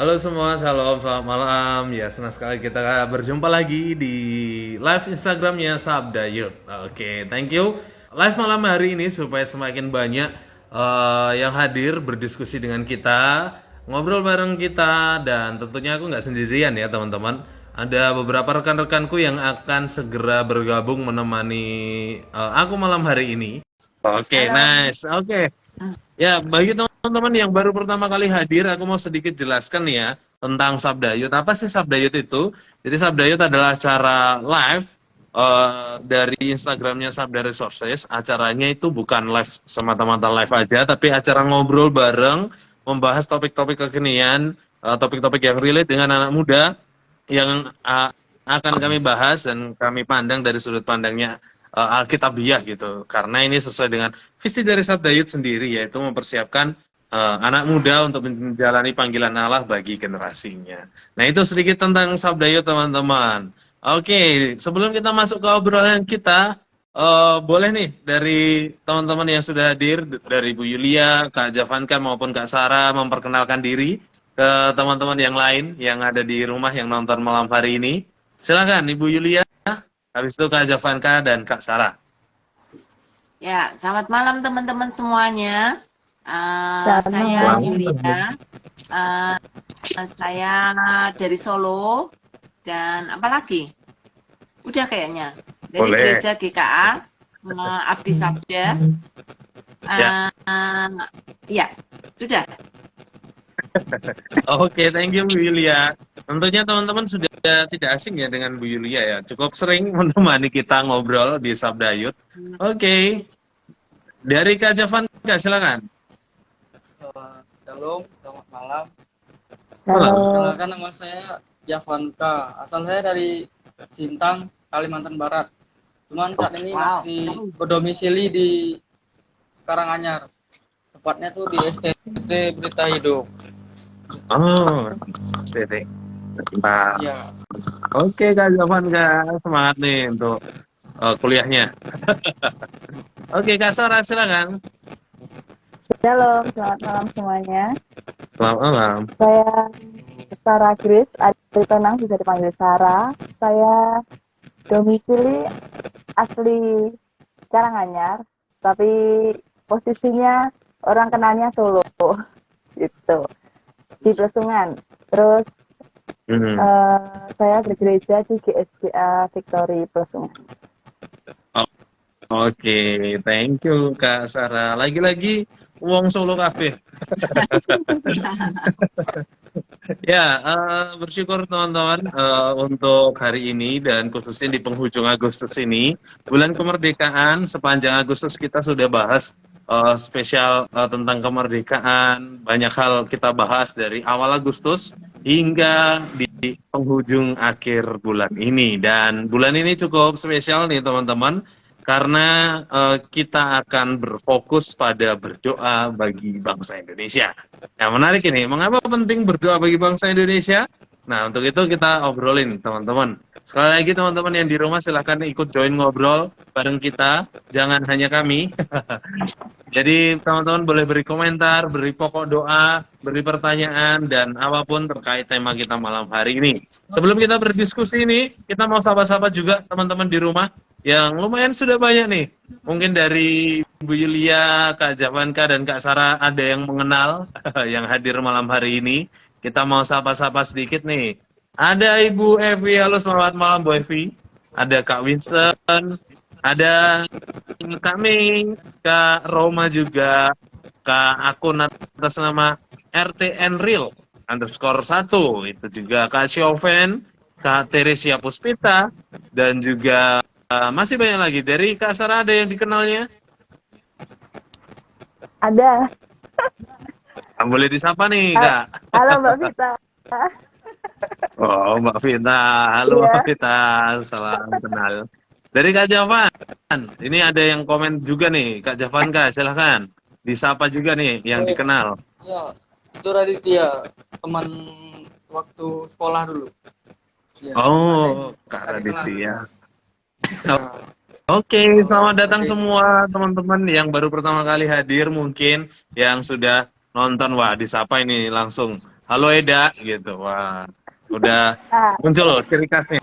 Halo semua, shalom, selamat malam. Ya, senang sekali kita berjumpa lagi di live Instagramnya Sabda Youth. Oke, thank you. Live malam hari ini supaya semakin banyak yang hadir berdiskusi dengan kita, ngobrol bareng kita, dan tentunya aku nggak sendirian ya teman-teman. Ada beberapa rekan-rekanku yang akan segera bergabung menemani aku malam hari ini. Oke, Halo. nice. Oke. Ya, bagi teman-teman yang baru pertama kali hadir, aku mau sedikit jelaskan nih ya tentang Sabdayut. Apa sih Sabdayut itu? Jadi Sabdayut adalah acara live dari Instagramnya Sabda Resources. Acaranya itu bukan live semata-mata live aja, tapi acara ngobrol bareng, membahas topik-topik kekinian, topik-topik yang relate dengan anak muda yang akan kami bahas dan kami pandang dari sudut pandangnya Alkitabiah gitu. Karena ini sesuai dengan visi dari Sabdayut sendiri, yaitu mempersiapkan anak muda untuk menjalani panggilan Allah bagi generasinya. Nah, itu sedikit tentang Sabdayut teman-teman. Oke, sebelum kita masuk ke obrolan kita, boleh nih dari teman-teman yang sudah hadir, dari Bu Yulia, Kak Javanka maupun Kak Sarah memperkenalkan diri ke teman-teman yang lain yang ada di rumah yang nonton malam hari ini. Silakan Ibu Yulia, habis itu Kak Javanka dan Kak Sarah. Ya, selamat malam teman-teman semuanya. Selamat Saya malam. Yulia. Uh, saya dari Solo dan apalagi? Udah kayaknya. Dari Boleh. Gereja GKA Abdi Sabda. Ya. Ya, sudah. Oke, thank you Bu Yulia. Tentunya teman-teman sudah tidak asing ya dengan Bu Yulia ya. Cukup sering menemani kita ngobrol di Sabdayut. Oke. Dari Kak Javanka, silakan. Shalom, selamat malam. Malam. Halo. Perkenalkan nama saya Javanka. Asal saya dari Sintang, Kalimantan Barat. Cuman saat ini masih berdomisili di Karanganyar. Tepatnya tuh di STT Berita Hidup. Oh, Sete. Nah, Ya, oke Kak Javanka, semangat nih untuk kuliahnya. Oke, Kak Sarah, silakan. Shalom, selamat malam semuanya. Selamat malam. Saya Sarah Grace, Adri Tenang bisa dipanggil Sarah. Saya domisili asli Karanganyar, tapi posisinya orang kenalnya Solo, gitu, di Plesungan. Terus saya bergereja di GSBA Victory Plesungan. Oke, thank you Kak Sarah. Lagi-lagi wong Solo kabeh. Ya, bersyukur teman-teman untuk hari ini dan khususnya di penghujung Agustus ini, bulan kemerdekaan. Sepanjang Agustus kita sudah bahas spesial tentang kemerdekaan. Banyak hal kita bahas dari awal Agustus hingga di penghujung akhir bulan ini. Dan bulan ini cukup spesial nih teman-teman, karena kita akan berfokus pada berdoa bagi bangsa Indonesia. Nah, menarik ini. Mengapa penting berdoa bagi bangsa Indonesia? Nah, untuk itu kita obrolin, teman-teman. Sekali lagi, teman-teman yang di rumah silahkan ikut join ngobrol bareng kita. Jangan hanya kami. Jadi, teman-teman boleh beri komentar, beri pokok doa, beri pertanyaan, dan apapun terkait tema kita malam hari ini. Sebelum kita berdiskusi ini, kita mau sapa-sapa juga teman-teman di rumah yang lumayan sudah banyak nih. Mungkin dari Bu Yulia, Kak Javanka, dan Kak Sarah ada yang mengenal yang hadir malam hari ini. Kita mau sapa-sapa sedikit nih. Ada Ibu Evi, halo selamat malam Bu Evi. Ada Kak Winston, ada Kak Ming, Kak Roma juga, Kak akun atas nama RTN Real _1, itu juga Kak Sioven, Kak Teresia Puspita, dan juga masih banyak lagi. Dari Kak Sarah ada yang dikenalnya? Ada. Boleh disapa nih, Kak. Halo Mbak Vita. Oh, Mbak Vita. Halo Iya. Mbak Vita. Salam kenal. Dari Kak Javan. Ini ada yang komen juga nih. Kak Javan, Kak, silahkan. Disapa juga nih yang dikenal. ya, itu Raditya, teman waktu sekolah dulu. Ya, Oh, Kak adik kelas. Raditya. Ya, Oke, selamat datang semua teman-teman yang baru pertama kali hadir, mungkin yang sudah nonton, wah disapa ini langsung, halo Eda gitu, wah udah Ah, muncul loh ciri khasnya.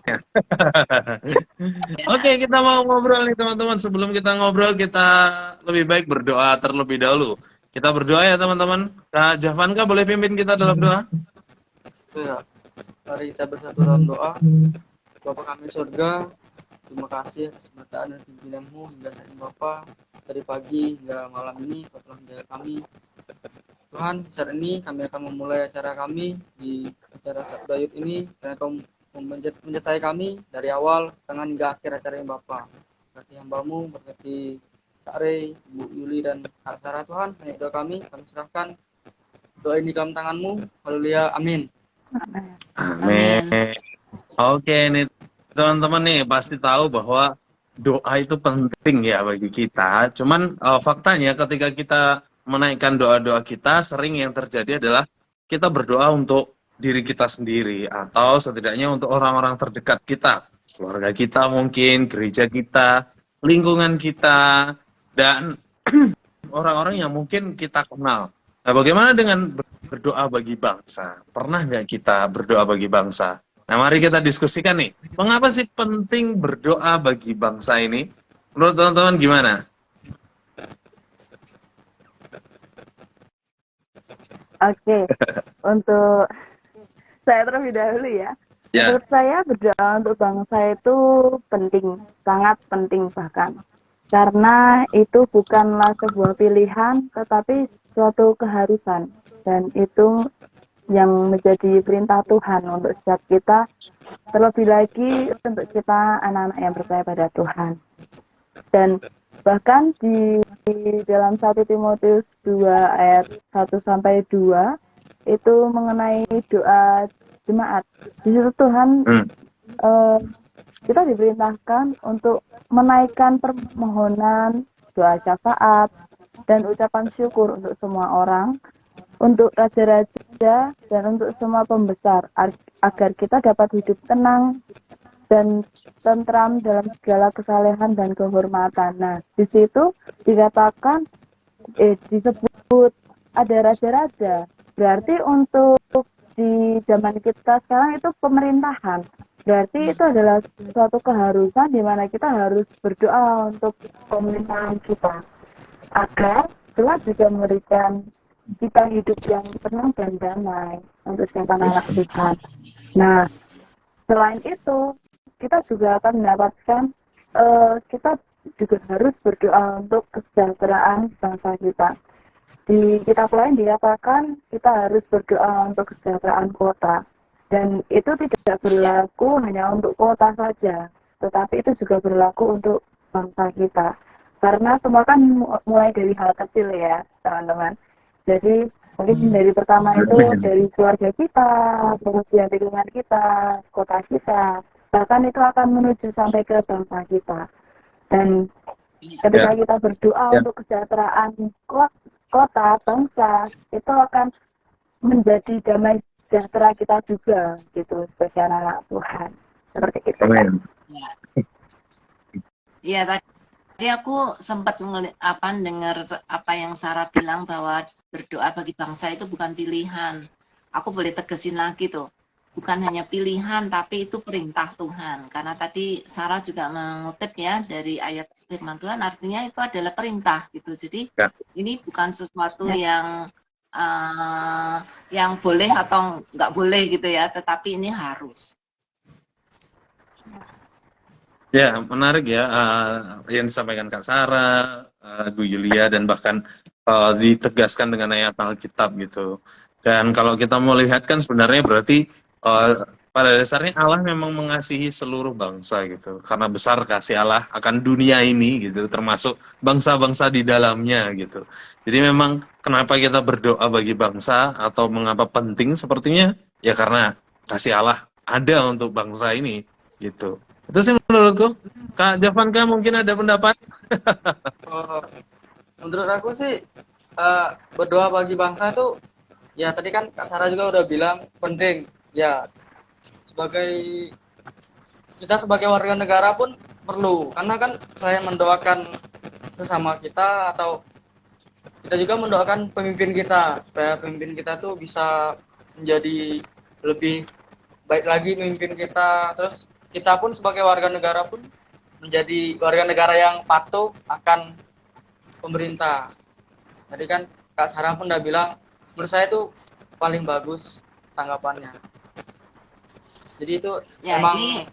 Oke, kita mau ngobrol nih teman-teman. Sebelum kita ngobrol, kita lebih baik berdoa terlebih dahulu. Kita berdoa ya teman-teman. Kak Javanka boleh pimpin kita dalam doa? Ya, mari kita bersatu dalam doa. Bapa kami surga, terima kasih atas keberkahan dan pimpinanmu hingga saat ini Bapa. Dari pagi hingga malam ini, Kau telah menjaga kami. Tuhan, saat ini kami akan memulai acara kami di acara Sabda Yud ini, karena Kau menyertai kami dari awal, tengah hingga akhir acara ini Bapa. Berkati hambamu, berkati Kak Rey, Bu Yuli, dan Kak Sarah Tuhan, hanya doa kami serahkan doa ini dalam tanganmu. Haleluya, amin. Amin. Amin. Oke, nih teman-teman nih pasti tahu bahwa doa itu penting ya bagi kita. Cuman faktanya ketika kita menaikkan doa-doa kita, sering yang terjadi adalah kita berdoa untuk diri kita sendiri atau setidaknya untuk orang-orang terdekat kita, keluarga kita mungkin, gereja kita, lingkungan kita, dan orang-orang yang mungkin kita kenal. Nah, bagaimana dengan berdoa bagi bangsa? Pernah nggak kita berdoa bagi bangsa? Nah, mari kita diskusikan nih. Mengapa sih penting berdoa bagi bangsa ini? Menurut teman-teman gimana? Oke, untuk saya terlebih dahulu ya. Ya. Menurut saya berdoa untuk bangsa itu penting, sangat penting bahkan. Karena itu bukanlah sebuah pilihan, tetapi suatu keharusan. Dan itu yang menjadi perintah Tuhan untuk setiap kita, terlebih lagi untuk kita anak-anak yang percaya pada Tuhan. Dan bahkan di dalam 1 Timotius 2 ayat 1-2 itu mengenai doa jemaat. Di situ Tuhan kita diperintahkan untuk menaikkan permohonan, doa syafaat, dan ucapan syukur untuk semua orang, untuk raja-raja, dan untuk semua pembesar, agar kita dapat hidup tenang dan tentram dalam segala kesalehan dan kehormatan. Nah, di situ dikatakan, disebut ada raja-raja. Berarti untuk di zaman kita sekarang itu pemerintahan. Berarti itu adalah suatu keharusan di mana kita harus berdoa untuk pemerintahan kita. Agar Tuhan juga memberikan kita hidup yang tenang dan damai untuk setiap anak Tuhan. Nah, selain itu, kita juga akan mendapatkan, kita juga harus berdoa untuk kesejahteraan bangsa kita. Di kitab lain dikatakan kita harus berdoa untuk kesejahteraan kota. Dan itu tidak berlaku hanya untuk kota saja, tetapi itu juga berlaku untuk bangsa kita. Karena semua kan mulai dari hal kecil ya, teman-teman. Jadi mungkin dari pertama itu dari keluarga kita, kemudian lingkungan kita, kota kita, bahkan itu akan menuju sampai ke bangsa kita. Dan ketika kita berdoa untuk kesejahteraan kota, bangsa, itu akan menjadi damai sejahtera kita juga, gitu, sebagai anak Tuhan. Seperti itu. Amin. Ya, tadi aku sempat dengar apa yang Sarah bilang bahwa berdoa bagi bangsa itu bukan pilihan. Aku boleh tegesin lagi tuh. Bukan hanya pilihan, tapi itu perintah Tuhan. Karena tadi Sarah juga mengutip ya dari ayat firman Tuhan, artinya itu adalah perintah gitu. Jadi ini bukan sesuatu yang boleh atau nggak boleh gitu ya, tetapi ini harus. Ya, menarik ya yang disampaikan Kak Sarah, Bu Yulia, dan bahkan ditegaskan dengan ayat Alkitab gitu. Dan kalau kita mau lihat kan sebenarnya berarti pada dasarnya Allah memang mengasihi seluruh bangsa gitu. Karena besar kasih Allah akan dunia ini gitu, termasuk bangsa-bangsa di dalamnya gitu. Jadi memang kenapa kita berdoa bagi bangsa atau mengapa penting sepertinya ya karena kasih Allah ada untuk bangsa ini gitu. Itu sih menurutku. Kak Javanka mungkin ada pendapat? Menurut aku sih berdoa bagi bangsa itu ya tadi kan Kak Sarah juga udah bilang penting. Ya, kita sebagai warga negara pun perlu, karena kan saya mendoakan sesama kita atau kita juga mendoakan pemimpin kita supaya pemimpin kita tuh bisa menjadi lebih baik lagi memimpin kita. Terus kita pun sebagai warga negara pun menjadi warga negara yang patuh akan pemerintah. Tadi kan Kak Sarah pun udah bilang, menurut saya itu paling bagus tanggapannya. Jadi itu Ya, emang ini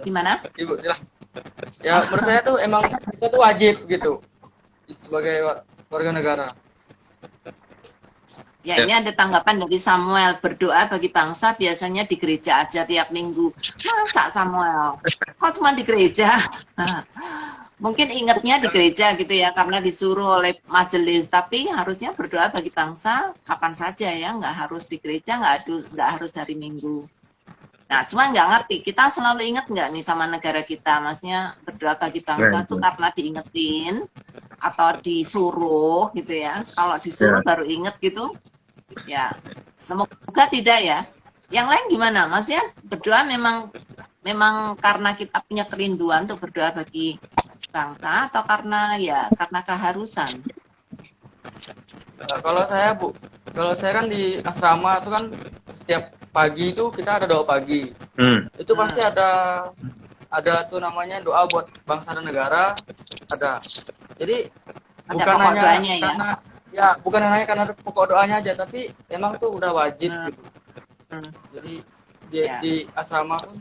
gimana? Ibu jelas. Ya menurut saya tuh emang kita tuh wajib gitu sebagai warga negara. Ya, ini ada tanggapan dari Samuel, berdoa bagi bangsa biasanya di gereja aja tiap minggu. Masa Samuel? Kok cuma di gereja? Mungkin ingatnya di gereja gitu ya, karena disuruh oleh majelis. Tapi harusnya berdoa bagi bangsa kapan saja ya, nggak harus di gereja, nggak harus hari Minggu. Nah, cuma nggak ngerti, kita selalu ingat nggak nih sama negara kita? Maksudnya berdoa bagi bangsa tuh karena diingetin atau disuruh gitu ya. Kalau disuruh baru inget gitu, ya semoga tidak ya. Yang lain gimana? Maksudnya berdoa memang karena kita punya kerinduan untuk berdoa bagi bangsa atau karena keharusan? Nah, kalau saya kan di asrama itu kan setiap pagi itu kita ada doa pagi. Itu pasti ada tuh namanya doa buat bangsa dan negara, ada. Jadi Ada bukan pokok hanya doanya ya? bukan hanya karena pokok doanya aja, tapi emang tuh udah wajib gitu. Jadi di asrama pun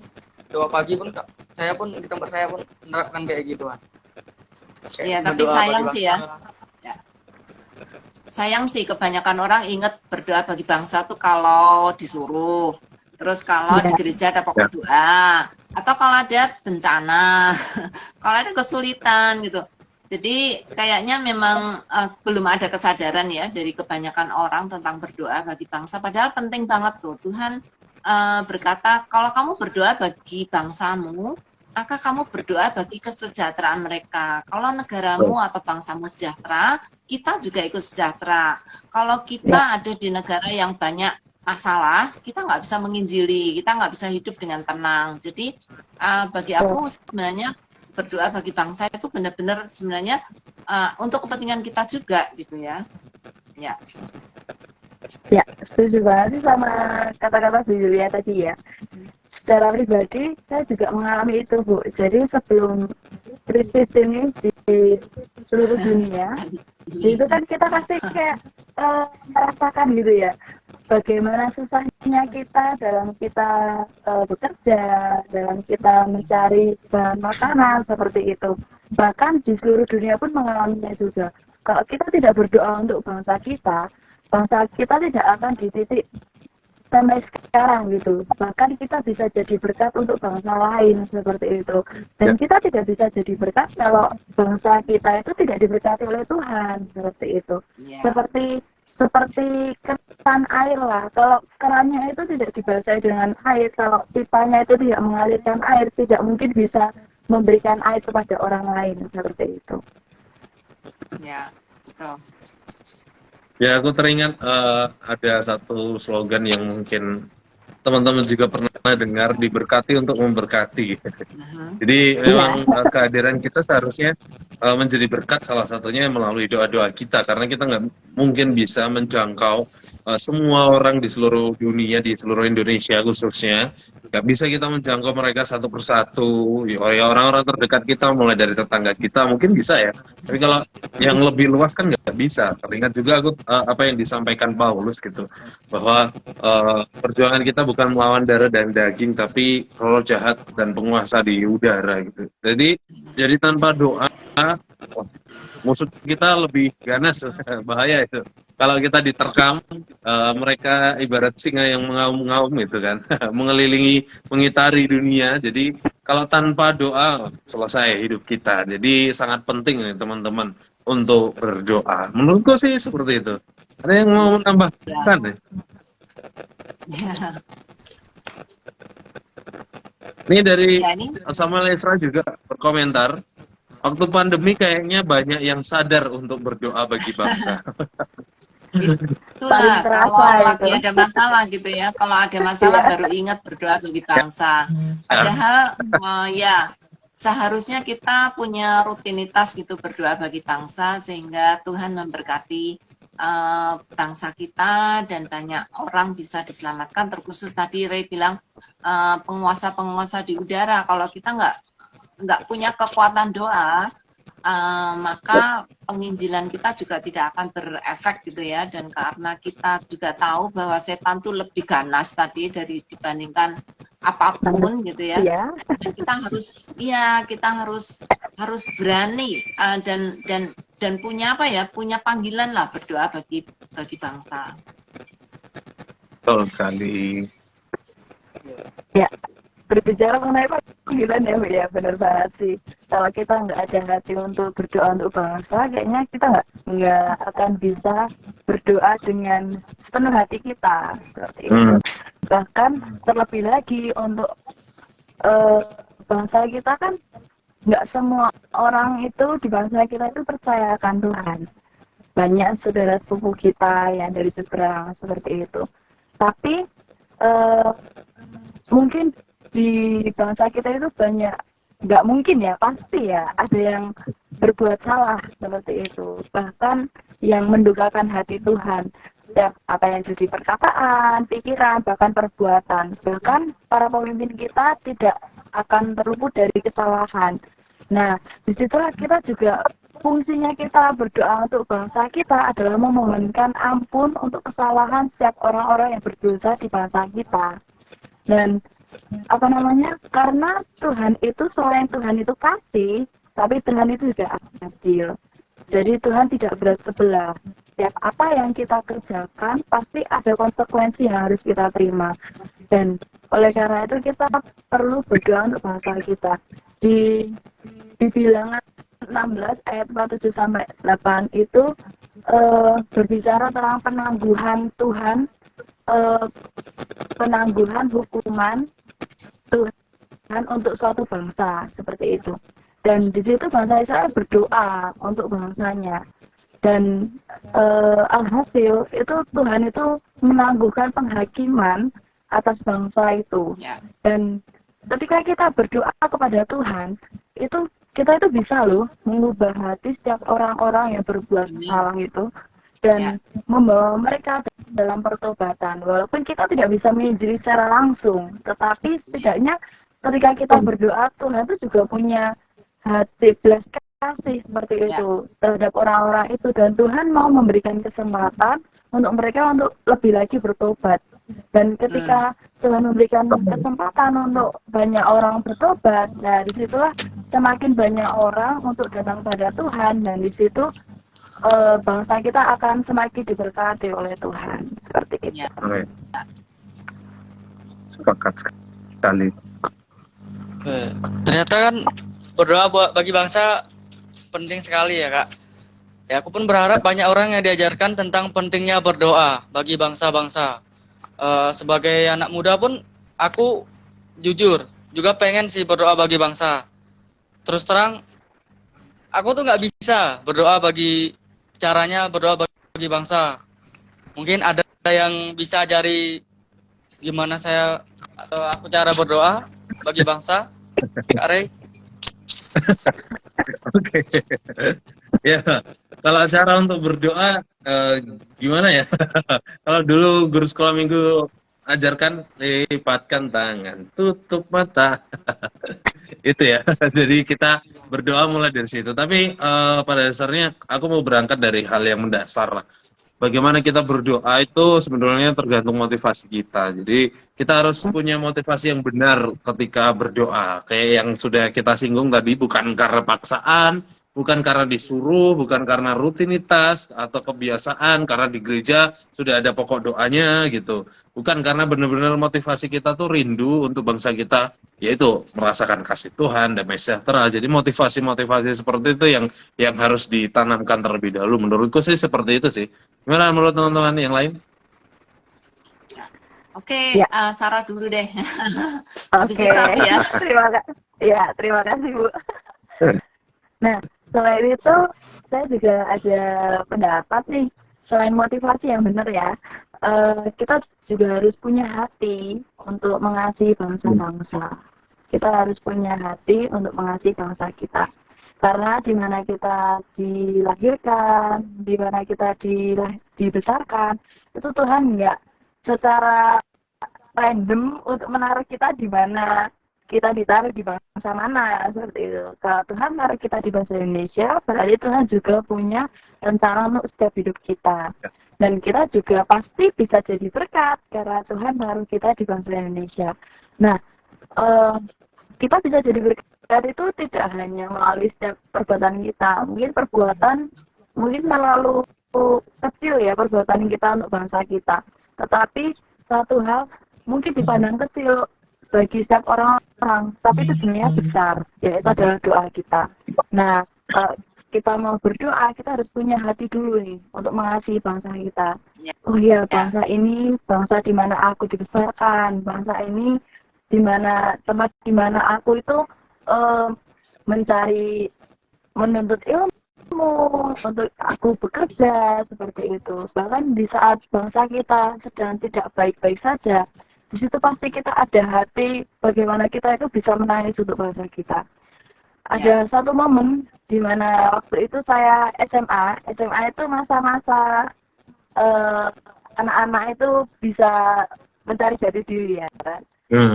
doa pagi pun saya pun di tempat saya pun menerapkan kayak gituan. Iya, tapi sayang sih ya. Sayang sih kebanyakan orang ingat berdoa bagi bangsa tuh kalau disuruh. Terus kalau di gereja ada pokok doa. Atau kalau ada bencana. Kalau ada kesulitan gitu. Jadi kayaknya memang belum ada kesadaran ya dari kebanyakan orang tentang berdoa bagi bangsa. Padahal penting banget loh. Tuhan berkata, kalau kamu berdoa bagi bangsamu, maka kamu berdoa bagi kesejahteraan mereka. Kalau negaramu atau bangsamu sejahtera, kita juga ikut sejahtera. Kalau kita ada di negara yang banyak masalah, kita nggak bisa menginjili, kita nggak bisa hidup dengan tenang. Jadi bagi aku sebenarnya berdoa bagi bangsa itu benar-benar sebenarnya untuk kepentingan kita juga gitu ya. Ya. Ya, setuju banget sih sama kata-kata Bu Julia tadi ya. Secara pribadi, saya juga mengalami itu, Bu. Jadi sebelum krisis ini di seluruh dunia, itu kan kita pasti kayak merasakan gitu ya, bagaimana susahnya kita dalam kita bekerja, dalam kita mencari bahan makanan seperti itu. Bahkan di seluruh dunia pun mengalaminya juga. Kalau kita tidak berdoa untuk bangsa kita tidak akan di titik sampai sekarang gitu. Bahkan kita bisa jadi berkat untuk bangsa lain seperti itu. Dan kita tidak bisa jadi berkat kalau bangsa kita itu tidak diberkati oleh Tuhan seperti itu. Seperti keran air lah. Kalau kerannya itu tidak dibasahi dengan air, kalau pipanya itu tidak mengalirkan air, tidak mungkin bisa memberikan air kepada orang lain seperti itu. Ya, betul. Ya, aku teringat ada satu slogan yang mungkin teman-teman juga pernah dengar, diberkati untuk memberkati. Jadi memang kehadiran kita seharusnya menjadi berkat, salah satunya melalui doa-doa kita, karena kita nggak mungkin bisa menjangkau semua orang di seluruh dunia, di seluruh Indonesia khususnya. Nggak bisa kita menjangkau mereka satu persatu. Ya orang-orang terdekat kita, mulai dari tetangga kita mungkin bisa ya. Tapi kalau yang lebih luas kan nggak bisa. Teringat juga aku apa yang disampaikan Paulus gitu, bahwa perjuangan kita bukan melawan darah dan daging, tapi roh jahat dan penguasa di udara gitu. Jadi tanpa doa, musuh kita lebih ganas, bahaya itu. Kalau kita diterkam, mereka ibarat singa yang mengaum-ngaum gitu kan, mengitari dunia. Jadi kalau tanpa doa, selesai hidup kita. Jadi sangat penting nih teman-teman untuk berdoa. Menurutku sih seperti itu. Ada yang mau menambahkan ya? Ini dari Samuel Esra juga berkomentar, waktu pandemi kayaknya banyak yang sadar untuk berdoa bagi bangsa. Itulah kalau lagi ada masalah gitu ya, kalau ada masalah baru ingat berdoa bagi bangsa. Padahal ya seharusnya kita punya rutinitas gitu berdoa bagi bangsa sehingga Tuhan memberkati bangsa kita dan banyak orang bisa diselamatkan. Terkhusus tadi Ray bilang penguasa-penguasa di udara. Kalau kita nggak punya kekuatan doa, maka penginjilan kita juga tidak akan berefek gitu ya. Dan karena kita juga tahu bahwa setan tuh lebih ganas tadi dibandingkan apapun gitu ya. Iya. Kita harus berani dan punya punya panggilan lah berdoa bagi bangsa. Betul sekali. Ya, berbicara mengenai panggilan ya, Bu, ya benar banget sih. Kalau kita nggak ada hati untuk berdoa untuk bangsa, kayaknya kita nggak akan bisa berdoa dengan sepenuh hati kita seperti itu. Bahkan terlebih lagi untuk bangsa kita kan nggak semua orang itu di bangsa kita itu percaya akan Tuhan. Banyak saudara sepupu kita yang dari seberang seperti itu. Tapi mungkin di bangsa kita itu banyak, nggak mungkin ya, pasti ya ada yang berbuat salah seperti itu. Bahkan yang mendukakan hati Tuhan. Setiap apa yang jadi perkataan, pikiran, bahkan perbuatan. Bahkan para pemimpin kita tidak akan terluput dari kesalahan. Nah, disitulah kita juga fungsinya kita berdoa untuk bangsa kita adalah memohonkan ampun untuk kesalahan setiap orang-orang yang berdosa di bangsa kita. Dan karena Tuhan itu, selain Tuhan itu kasih, tapi Tuhan itu juga adil. Jadi Tuhan tidak berat sebelah. Setiap apa yang kita kerjakan pasti ada konsekuensi yang harus kita terima. Dan oleh karena itu kita perlu berdoa untuk bangsa kita. Di Bilangan 16 ayat 47 sampai 8 itu berbicara tentang penangguhan Tuhan, penangguhan hukuman Tuhan untuk suatu bangsa seperti itu. Dan di situ bangsa Israel berdoa untuk bangsanya. Dan alhasil itu Tuhan itu menangguhkan penghakiman atas bangsa itu. Dan ketika kita berdoa kepada Tuhan, itu kita itu bisa loh mengubah hati setiap orang-orang yang berbuat salah itu dan membawa mereka dalam pertobatan. Walaupun kita tidak bisa menginjili secara langsung, tetapi setidaknya ketika kita berdoa, Tuhan itu juga punya hati belas kasih seperti itu terhadap orang-orang itu, dan Tuhan mau memberikan kesempatan untuk mereka untuk lebih lagi bertobat. Dan ketika Tuhan memberikan kesempatan untuk banyak orang bertobat, nah disitulah semakin banyak orang untuk datang pada Tuhan, dan di situ bangsa kita akan semakin diberkati oleh Tuhan seperti itu. Sepakat sekali. Oke. Ternyata kan berdoa bagi bangsa penting sekali ya, Kak. Ya, aku pun berharap banyak orang yang diajarkan tentang pentingnya berdoa bagi bangsa-bangsa. Sebagai anak muda pun aku jujur juga pengen sih berdoa bagi bangsa. Terus terang aku tuh nggak bisa berdoa berdoa bagi bangsa. Mungkin ada yang bisa ajari gimana saya atau aku cara berdoa bagi bangsa, Kak Ray? Oke. Ya, kalau cara untuk berdoa gimana ya? Kalau dulu guru sekolah minggu ajarkan lipatkan tangan, tutup mata. Itu ya. Jadi kita berdoa mulai dari situ. Tapi pada dasarnya aku mau berangkat dari hal yang mendasar lah. Bagaimana kita berdoa itu sebenarnya tergantung motivasi kita. Jadi kita harus punya motivasi yang benar ketika berdoa. Kayak yang sudah kita singgung tadi, bukan karena paksaan, bukan karena disuruh, bukan karena rutinitas atau kebiasaan, karena di gereja sudah ada pokok doanya gitu. Bukan karena benar-benar motivasi kita tuh rindu untuk bangsa kita, yaitu merasakan kasih Tuhan, damai sejahtera. Jadi motivasi-motivasi seperti itu yang harus ditanamkan terlebih dahulu. Menurutku sih seperti itu sih. Gimana menurut teman-teman yang lain? Oke, Sarah dulu deh. Oke. Terima kasih Bu. Nah, selain itu saya juga ada pendapat nih. Selain motivasi yang benar ya, kita juga harus punya hati untuk mengasihi bangsa-bangsa. kita harus punya hati untuk mengasihi bangsa kita. Karena di mana kita dilahirkan, di mana kita dibesarkan, itu Tuhan nggak secara random untuk menaruh kita di mana kita ditaruh di bangsa mana, seperti itu. Kalau Tuhan menaruh kita di bangsa Indonesia, berarti Tuhan juga punya rencana untuk setiap hidup kita. Dan kita juga pasti bisa jadi berkat karena Tuhan menaruh kita di bangsa Indonesia. Nah, kita bisa jadi berkat itu tidak hanya melalui setiap perbuatan kita. Mungkin terlalu kecil ya perbuatan kita untuk bangsa kita. Tetapi satu hal mungkin dipandang kecil bagi setiap orang, tapi itu sebenarnya besar, yaitu adalah doa kita. Nah, kalau kita mau berdoa, kita harus punya hati dulu nih untuk mengasihi bangsa kita. Oh iya, bangsa ini bangsa di mana aku dibesarkan, bangsa ini tempat di mana aku itu menuntut ilmu, untuk aku bekerja seperti itu. Bahkan di saat bangsa kita sedang tidak baik-baik saja, di situ pasti kita ada hati bagaimana kita itu bisa menangis untuk bangsa kita. Ada satu momen di mana waktu itu saya SMA itu masa-masa anak-anak itu bisa mencari jati diri ya.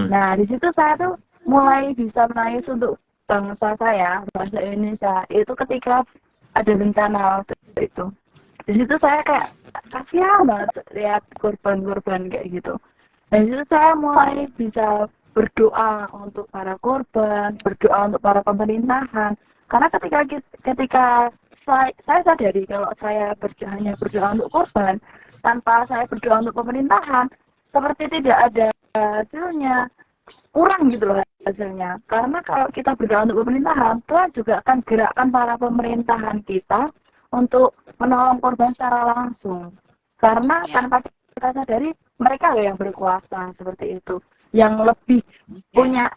Nah di situ saya tuh mulai bisa menangis untuk bangsa saya, bangsa Indonesia. Itu ketika ada bencana waktu itu. Di situ saya kayak kasihan banget lihat korban-korban kayak gitu. Dan di situ saya mulai bisa berdoa untuk para korban, berdoa untuk para pemerintahan. Karena ketika saya sadari kalau saya hanya berdoa untuk korban, tanpa saya berdoa untuk pemerintahan, seperti tidak ada hasilnya, kurang gitu loh hasilnya. Karena kalau kita berdoa untuk pemerintahan, Tuhan juga akan gerakkan para pemerintahan kita untuk menolong korban secara langsung. Karena tanpa kita sadari, mereka yang berkuasa seperti itu, yang lebih punya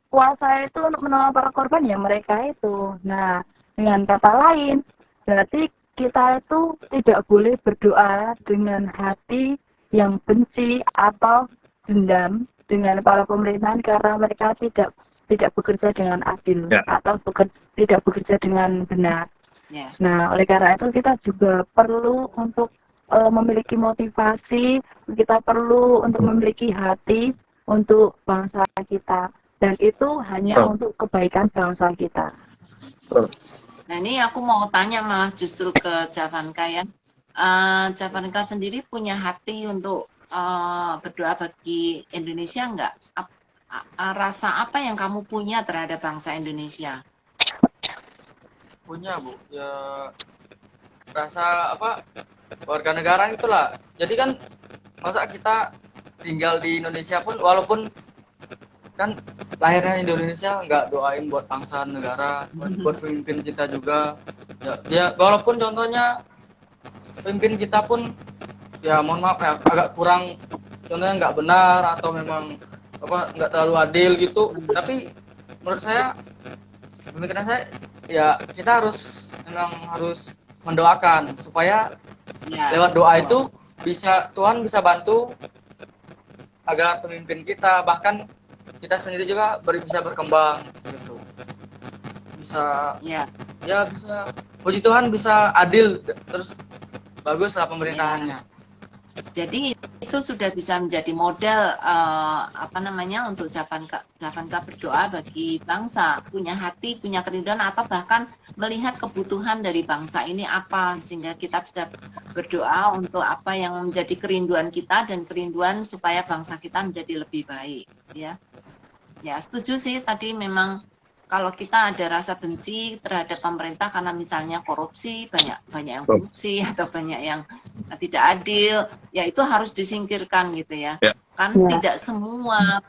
kuasa itu untuk menolong para korban ya mereka itu. Nah, dengan kata lain, berarti kita itu tidak boleh berdoa dengan hati yang benci atau dendam dengan para pemerintahan karena mereka tidak bekerja dengan adil atau tidak bekerja dengan benar. Nah, oleh karena itu kita juga perlu untuk memiliki motivasi, kita perlu untuk memiliki hati untuk bangsa kita, dan itu hanya untuk kebaikan bangsa kita. Nah ini aku mau tanya malah justru ke Javanka ya. Javanka sendiri punya hati untuk berdoa bagi Indonesia enggak? Rasa apa yang kamu punya terhadap bangsa Indonesia? Punya Bu, ya rasa apa? Warga negara itulah. Jadi kan masa kita tinggal di Indonesia pun walaupun kan lahirnya Indonesia nggak doain buat bangsa negara, buat pemimpin kita juga. Ya walaupun contohnya pemimpin kita pun ya mohon maaf ya agak kurang, contohnya nggak benar atau memang apa nggak terlalu adil gitu. Tapi menurut saya pemikiran saya ya kita memang harus mendoakan supaya lewat doa itu Tuhan bisa bantu agar pemimpin kita bahkan kita sendiri juga bisa berkembang gitu. Bisa bisa puji Tuhan bisa adil terus bagus lah pemerintahannya. Jadi itu sudah bisa menjadi model untuk Javanka berdoa bagi bangsa, punya hati, punya kerinduan atau bahkan melihat kebutuhan dari bangsa ini apa sehingga kita bisa berdoa untuk apa yang menjadi kerinduan kita dan kerinduan supaya bangsa kita menjadi lebih baik ya. Ya, setuju sih tadi memang kalau kita ada rasa benci terhadap pemerintah karena misalnya korupsi, banyak yang korupsi atau banyak yang tidak adil, ya itu harus disingkirkan gitu ya. Kan tidak semua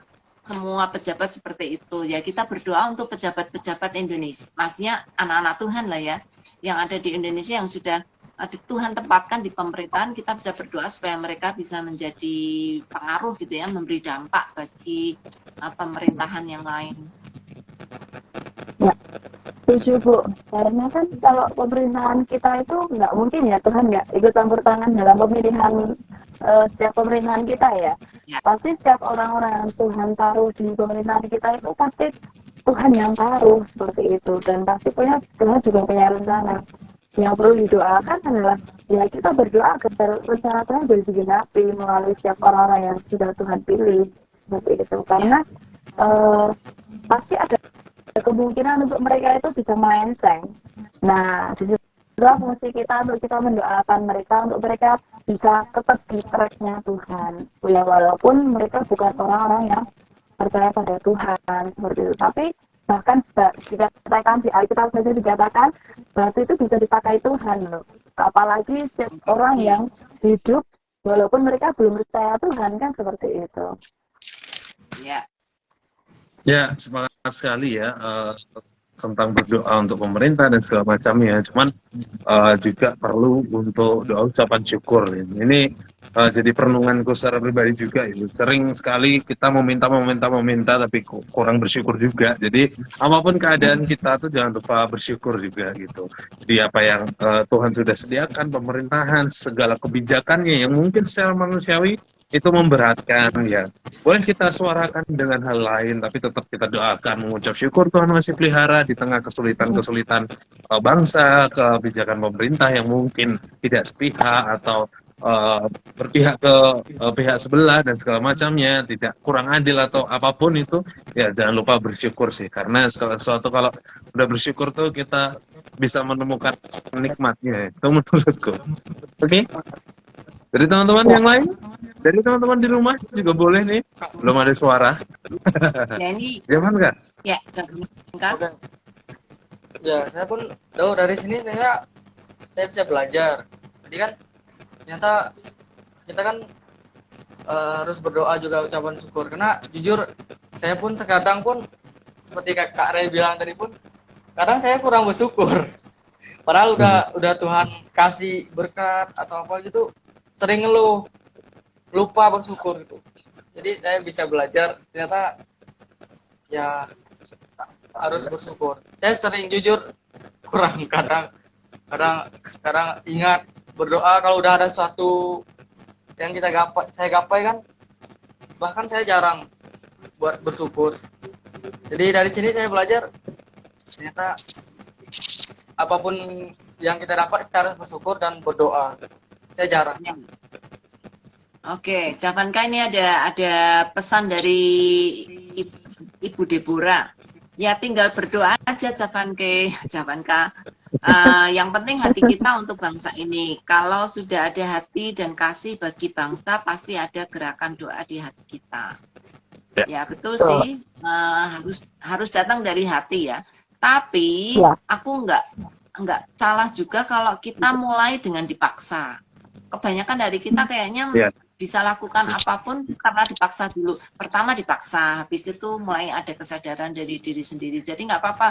pejabat seperti itu. Ya kita berdoa untuk pejabat-pejabat Indonesia. Maksudnya anak-anak Tuhan lah ya, yang ada di Indonesia yang sudah Tuhan tempatkan di pemerintahan, kita bisa berdoa supaya mereka bisa menjadi pengaruh gitu ya, memberi dampak bagi pemerintahan yang lain. Ya, setuju Bu. Karena kan kalau pemerintahan kita itu nggak mungkin ya Tuhan nggak ikut campur tangan dalam pemilihan setiap pemerintahan kita ya. Pasti setiap orang-orang yang Tuhan taruh di pemerintahan kita itu pasti Tuhan yang taruh seperti itu, dan pasti Tuhan juga punya rencana. Yang perlu didoakan adalah ya kita berdoa agar rencana Tuhan boleh digenapi melalui setiap orang-orang yang sudah Tuhan pilih seperti itu, karena pasti ada kemungkinan untuk mereka itu bisa melenceng. Nah, disitulah fungsi kita untuk kita mendoakan mereka untuk mereka bisa tetap di tracknya Tuhan. Ya walaupun mereka bukan orang-orang yang percaya pada Tuhan seperti itu, tapi bahkan dikatakan di Alkitab saja dikatakan batu itu bisa dipakai Tuhan loh. Apalagi setiap orang yang hidup walaupun mereka belum percaya Tuhan, kan seperti itu. Ya. Ya, semangat sekali ya tentang berdoa untuk pemerintah dan segala macamnya. Cuman juga perlu untuk doa ucapan syukur. Ini jadi perenunganku secara pribadi juga. Sering sekali kita meminta, tapi kurang bersyukur juga. Jadi apapun keadaan kita tuh jangan lupa bersyukur juga gitu. Jadi apa yang Tuhan sudah sediakan, pemerintahan, segala kebijakannya yang mungkin secara manusiawi itu memberatkan ya. Boleh kita suarakan dengan hal lain, tapi tetap kita doakan, mengucap syukur Tuhan masih pelihara di tengah kesulitan-kesulitan bangsa, kebijakan pemerintah yang mungkin tidak sepihak atau berpihak ke pihak sebelah dan segala macamnya, tidak kurang adil atau apapun itu, ya jangan lupa bersyukur sih, karena segala sesuatu kalau udah bersyukur tuh kita bisa menemukan nikmatnya, itu menurutku. Oke? Dari teman-teman yang lain? Dari teman-teman di rumah juga boleh nih. Belum ada suara. Ya ini. Zaman nggak? Ya, Javan Kak. Oke. Ya, saya pun dari sini saya bisa belajar. Jadi kan ternyata kita kan harus berdoa juga ucapan syukur. Karena jujur saya pun terkadang pun seperti Kak Ray bilang tadi pun, kadang saya kurang bersyukur. Padahal udah Tuhan kasih berkat atau apa gitu, sering ngeluh, lupa bersyukur gitu. Jadi saya bisa belajar ternyata ya harus bersyukur. Saya sering jujur kurang kadang ingat berdoa kalau udah ada sesuatu yang saya gapai kan, bahkan saya jarang buat bersyukur. Jadi dari sini saya belajar ternyata apapun yang kita dapat kita harus bersyukur dan berdoa. Saya jarang. Oke, Javanka, ini ada pesan dari Ibu Deborah. Ya tinggal berdoa aja Javanka. Yang penting hati kita untuk bangsa ini. Kalau sudah ada hati dan kasih bagi bangsa, pasti ada gerakan doa di hati kita. Ya betul sih, harus datang dari hati ya. Tapi aku nggak salah juga kalau kita mulai dengan dipaksa. Kebanyakan dari kita kayaknya bisa lakukan apapun karena dipaksa dulu. Pertama dipaksa, habis itu mulai ada kesadaran dari diri sendiri. Jadi nggak apa-apa,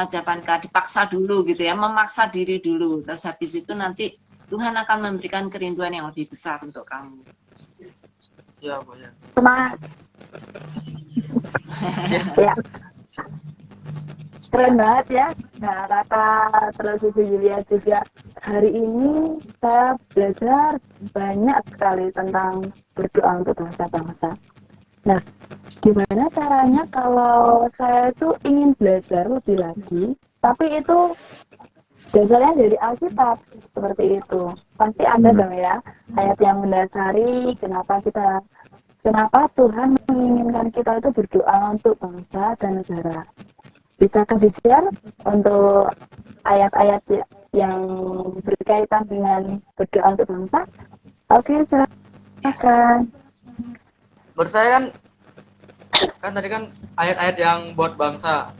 Javanka, dipaksa dulu gitu ya, memaksa diri dulu. Terus habis itu nanti Tuhan akan memberikan kerinduan yang lebih besar untuk kamu. Ya, Bu ya. Semangat. Ya. Keren banget ya. Nah, kata terus Ibu Yulia juga, hari ini saya belajar banyak sekali tentang berdoa untuk bangsa-bangsa. Nah, gimana caranya kalau saya itu ingin belajar lebih lagi, tapi itu dasarnya dari Alkitab, seperti itu. Pasti ada dong ya, ayat yang mendasari kenapa Tuhan menginginkan kita itu berdoa untuk bangsa dan negara. Bisakah di-share untuk ayat-ayat yang berkaitan dengan berdoa untuk bangsa? Oke, silakan. Menurut saya kan tadi kan ayat-ayat yang buat bangsa.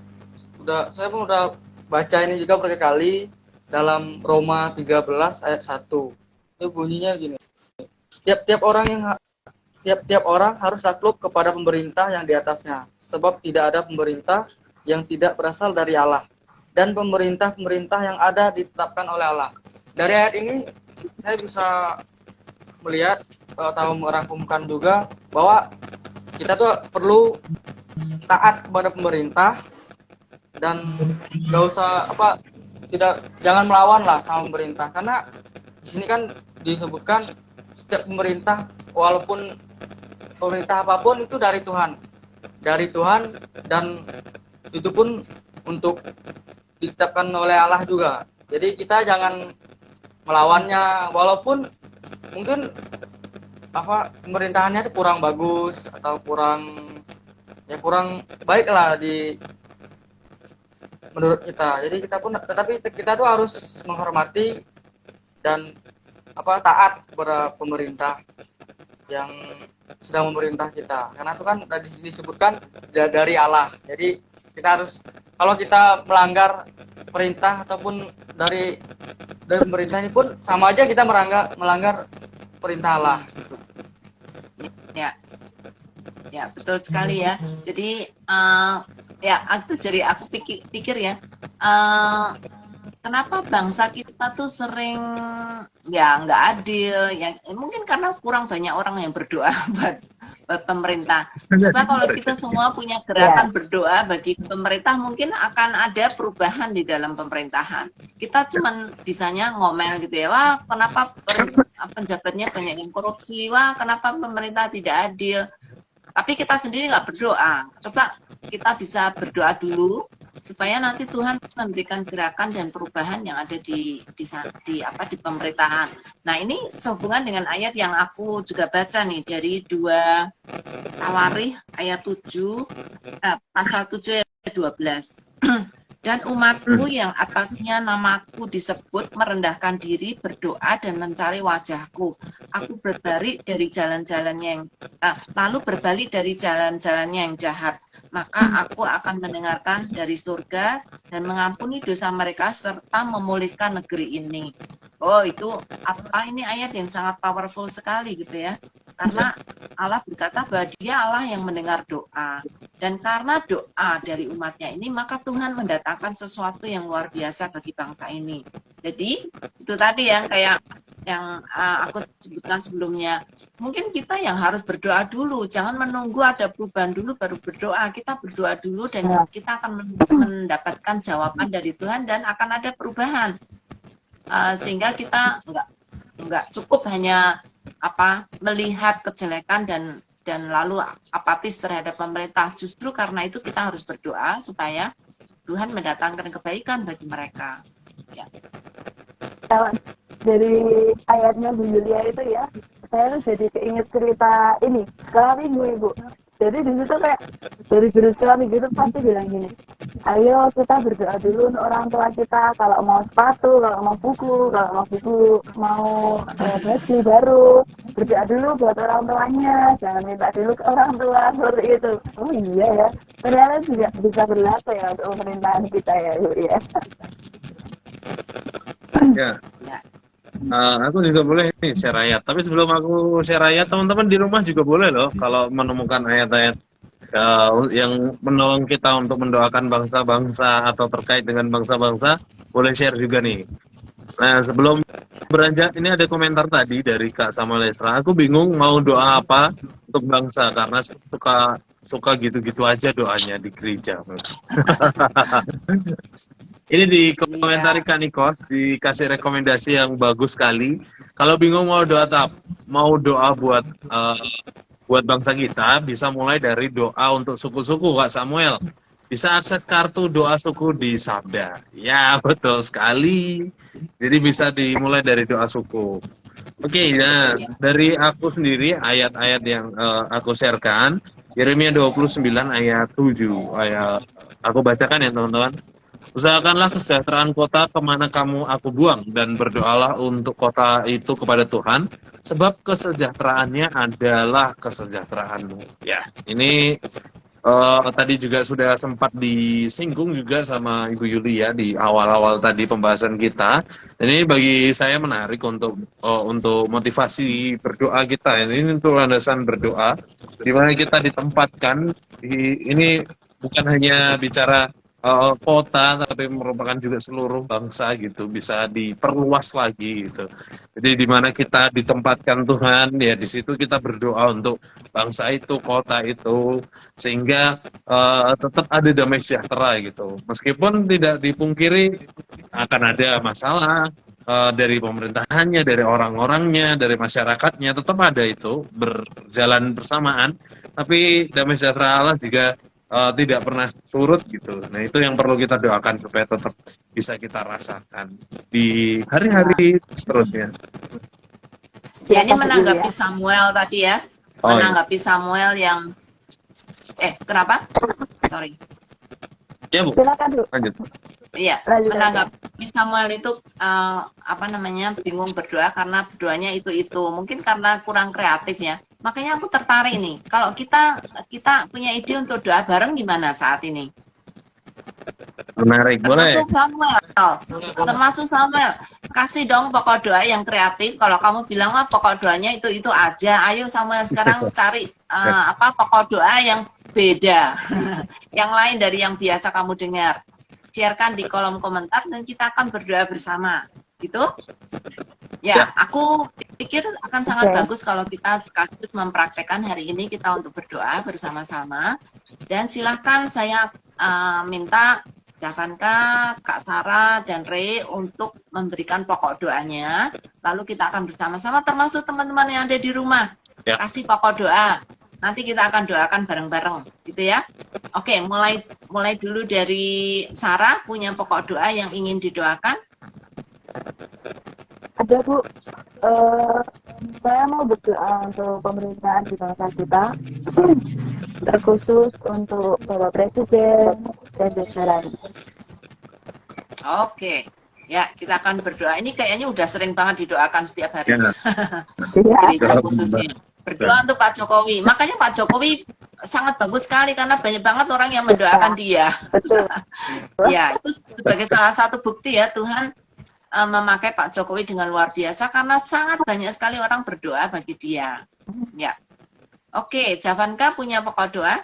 Saya pun udah baca ini juga berkali-kali dalam Roma 13 ayat 1. Itu bunyinya gini. Tiap orang harus takluk kepada pemerintah yang di atasnya, sebab tidak ada pemerintah yang tidak berasal dari Allah, dan pemerintah-pemerintah yang ada ditetapkan oleh Allah. Dari ayat ini saya bisa melihat atau merangkumkan juga bahwa kita tuh perlu taat kepada pemerintah dan jangan melawan lah sama pemerintah, karena di sini kan disebutkan setiap pemerintah walaupun pemerintah apapun itu dari Tuhan. Dari Tuhan, dan itu pun untuk ditetapkan oleh Allah juga. Jadi kita jangan melawannya, walaupun mungkin pemerintahannya itu kurang bagus atau kurang baik lah menurut kita. Jadi kita tuh harus menghormati dan taat kepada pemerintah yang sedang memerintah kita, karena itu kan tadi disebutkan dari Allah. Jadi kita harus, kalau kita melanggar perintah ataupun dari pemerintah ini pun sama aja kita melanggar perintah Allah gitu. Ya betul sekali ya. Jadi aku pikir ya, kenapa bangsa kita tuh sering nggak adil, mungkin karena kurang banyak orang yang berdoa buat pemerintah. Coba kalau kita semua punya gerakan berdoa bagi pemerintah, mungkin akan ada perubahan di dalam pemerintahan. Kita cuman bisanya ngomel gitu ya, wah kenapa penjabatnya banyak yang korupsi, wah kenapa pemerintah tidak adil. Tapi kita sendiri nggak berdoa. Coba kita bisa berdoa dulu supaya nanti Tuhan memberikan gerakan dan perubahan yang ada di pemerintahan. Nah, ini sehubungan dengan ayat yang aku juga baca nih dari 2 Tawarikh ayat 7 pasal 7 ayat 12. Dan umatku yang atasnya namaku disebut merendahkan diri, berdoa dan mencari wajahku. Aku berbalik dari jalan-jalannya lalu berbalik dari jalan-jalannya yang jahat. Maka aku akan mendengarkan dari surga dan mengampuni dosa mereka serta memulihkan negeri ini. Oh, itu ini ayat yang sangat powerful sekali gitu ya. Karena Allah berkata bahwa Dia Allah yang mendengar doa. Dan karena doa dari umatnya ini, maka Tuhan mendatangkan sesuatu yang luar biasa bagi bangsa ini. Jadi, itu tadi yang kayak yang aku sebutkan sebelumnya. Mungkin kita yang harus berdoa dulu. Jangan menunggu ada perubahan dulu baru berdoa. Kita berdoa dulu dan kita akan mendapatkan jawaban dari Tuhan dan akan ada perubahan. Sehingga kita nggak cukup hanya melihat kejelekan dan lalu apatis terhadap pemerintah. Justru karena itu kita harus berdoa supaya Tuhan mendatangkan kebaikan bagi mereka. Ya. Kalau dari ayatnya Bu Yulia itu ya, saya tuh jadi keinget cerita ini sekolah minggu Ibu. Jadi di situ kayak dari guru sekolah minggu itu pasti bilang gini, ayo kita berdoa dulu untuk orang tua kita, kalau mau sepatu, kalau mau buku, mau baju baru, berdoa dulu buat orang tuanya, jangan minta dulu ke orang tua seperti itu. Oh iya ya, ternyata juga bisa berlaku ya untuk pemerintahan kita ya Bu ya. Ya. Aku juga boleh nih share ayat. Tapi sebelum aku share ayat, teman-teman di rumah juga boleh loh kalau menemukan ayat-ayat yang menolong kita untuk mendoakan bangsa-bangsa atau terkait dengan bangsa-bangsa, boleh share juga nih. Nah, sebelum beranjak, ini ada komentar tadi dari Kak Samuel Esra. Aku bingung mau doa apa untuk bangsa karena suka gitu-gitu aja doanya di gereja. Ini dikomentari Kak Nikos, dikasih rekomendasi yang bagus sekali. Kalau bingung mau doa buat bangsa kita, bisa mulai dari doa untuk suku-suku, Kak Samuel. Bisa akses kartu doa suku di Sabda. Ya, betul sekali. Jadi bisa dimulai dari doa suku. Oke, nah dari aku sendiri ayat-ayat yang aku sharekan, Yeremia 29 ayat 7. Aku bacakan ya teman-teman. Usahakanlah kesejahteraan kota kemana kamu aku buang, dan berdoalah untuk kota itu kepada Tuhan, sebab kesejahteraannya adalah kesejahteraanmu. Ya, ini tadi juga sudah sempat disinggung juga sama Ibu Yulia di awal-awal tadi pembahasan kita. Dan ini bagi saya menarik untuk motivasi berdoa kita. Ini untuk landasan berdoa, di mana kita ditempatkan. Ini bukan hanya bicara kota, tapi merupakan juga seluruh bangsa gitu, bisa diperluas lagi gitu. Jadi di mana kita ditempatkan Tuhan, ya di situ kita berdoa untuk bangsa itu, kota itu, sehingga tetap ada damai sejahtera gitu. Meskipun tidak dipungkiri akan ada masalah, dari pemerintahannya, dari orang-orangnya, dari masyarakatnya, tetap ada itu berjalan bersamaan. Tapi damai sejahtera Allah juga tidak pernah surut gitu. Nah itu yang perlu kita doakan supaya tetap bisa kita rasakan di hari-hari seterusnya. Ya, ini menanggapi Samuel tadi ya, menanggapi Samuel yang kenapa? Sorry. Ya Bu, Silakan Bu. lanjut. Iya, menanggapi Samuel itu bingung berdoa karena berdoanya itu. Mungkin karena kurang kreatif ya. Makanya aku tertarik nih. Kalau kita punya ide untuk doa bareng gimana saat ini? Menarik, boleh. Termasuk Samuel. Kasih dong pokok doa yang kreatif. Kalau kamu bilang mah pokok doanya itu aja. Ayo Samuel sekarang cari pokok doa yang beda. Yang lain dari yang biasa kamu dengar. Sharekan di kolom komentar dan kita akan berdoa bersama. Gitu? Ya, aku pikir akan sangat bagus kalau kita sekaligus mempraktekkan hari ini kita untuk berdoa bersama-sama. Dan silahkan saya minta Javanka, Kak Sarah, dan Ray untuk memberikan pokok doanya. Lalu kita akan bersama-sama termasuk teman-teman yang ada di rumah. Ya. Kasih pokok doa. Nanti kita akan doakan bareng-bareng, gitu ya. Oke, mulai dulu dari Sarah, punya pokok doa yang ingin didoakan. Ada Bu, saya mau berdoa untuk pemerintahan di bangsa kita, terkhusus untuk Bapak Presiden dan jajaran. Oke, ya kita akan berdoa. Ini kayaknya udah sering banget didoakan setiap hari. Ya. Gereja khususnya. Berdoa untuk Pak Jokowi. Makanya Pak Jokowi sangat bagus sekali karena banyak banget orang yang mendoakan dia. Betul. Ya, itu sebagai salah satu bukti ya Tuhan memakai Pak Jokowi dengan luar biasa karena sangat banyak sekali orang berdoa bagi dia. Ya. Oke, Javanka punya pokok doa?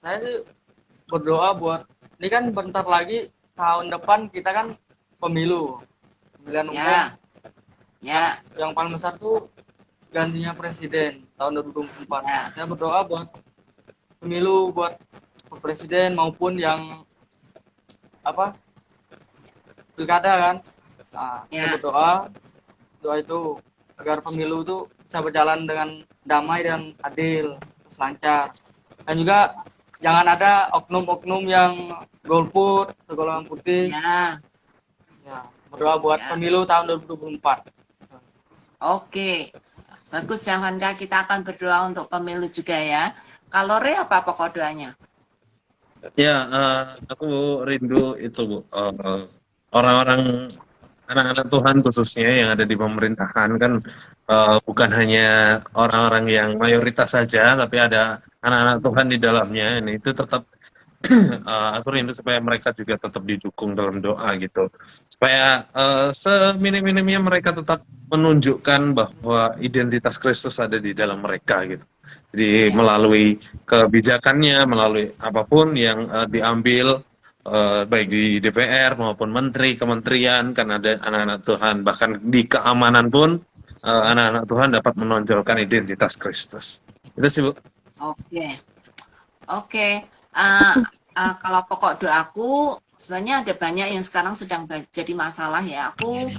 Saya sih berdoa buat, ini kan bentar lagi tahun depan kita kan pemilu, pemilihan umum. Ya. Yang paling besar tuh gantinya presiden tahun 2024. Ya. Saya berdoa buat pemilu, buat presiden maupun yang pilkada kan. Nah, saya berdoa itu agar pemilu itu bisa berjalan dengan damai dan adil, lancar. Dan juga jangan ada oknum-oknum yang golput atau golongan putih. Ya, berdoa buat pemilu tahun 2024. Oke. Bagus Javanka, kita akan berdoa untuk pemilu juga ya. Kalau Ray apa pokok doanya? Ya, aku rindu itu Bu. Orang-orang anak-anak Tuhan khususnya yang ada di pemerintahan kan bukan hanya orang-orang yang mayoritas saja, tapi ada anak-anak Tuhan di dalamnya. Ini itu tetap aku rindu supaya mereka juga tetap didukung dalam doa gitu, supaya seminim-minimnya mereka tetap menunjukkan bahwa identitas Kristus ada di dalam mereka gitu. Jadi melalui kebijakannya, melalui apapun yang diambil baik di DPR maupun menteri, kementerian, kan ada anak-anak Tuhan, bahkan di keamanan pun anak-anak Tuhan dapat menonjolkan identitas Kristus. Itu sih Bu. Oke. Kalau pokok doaku sebenarnya ada banyak yang sekarang sedang jadi masalah ya. Aku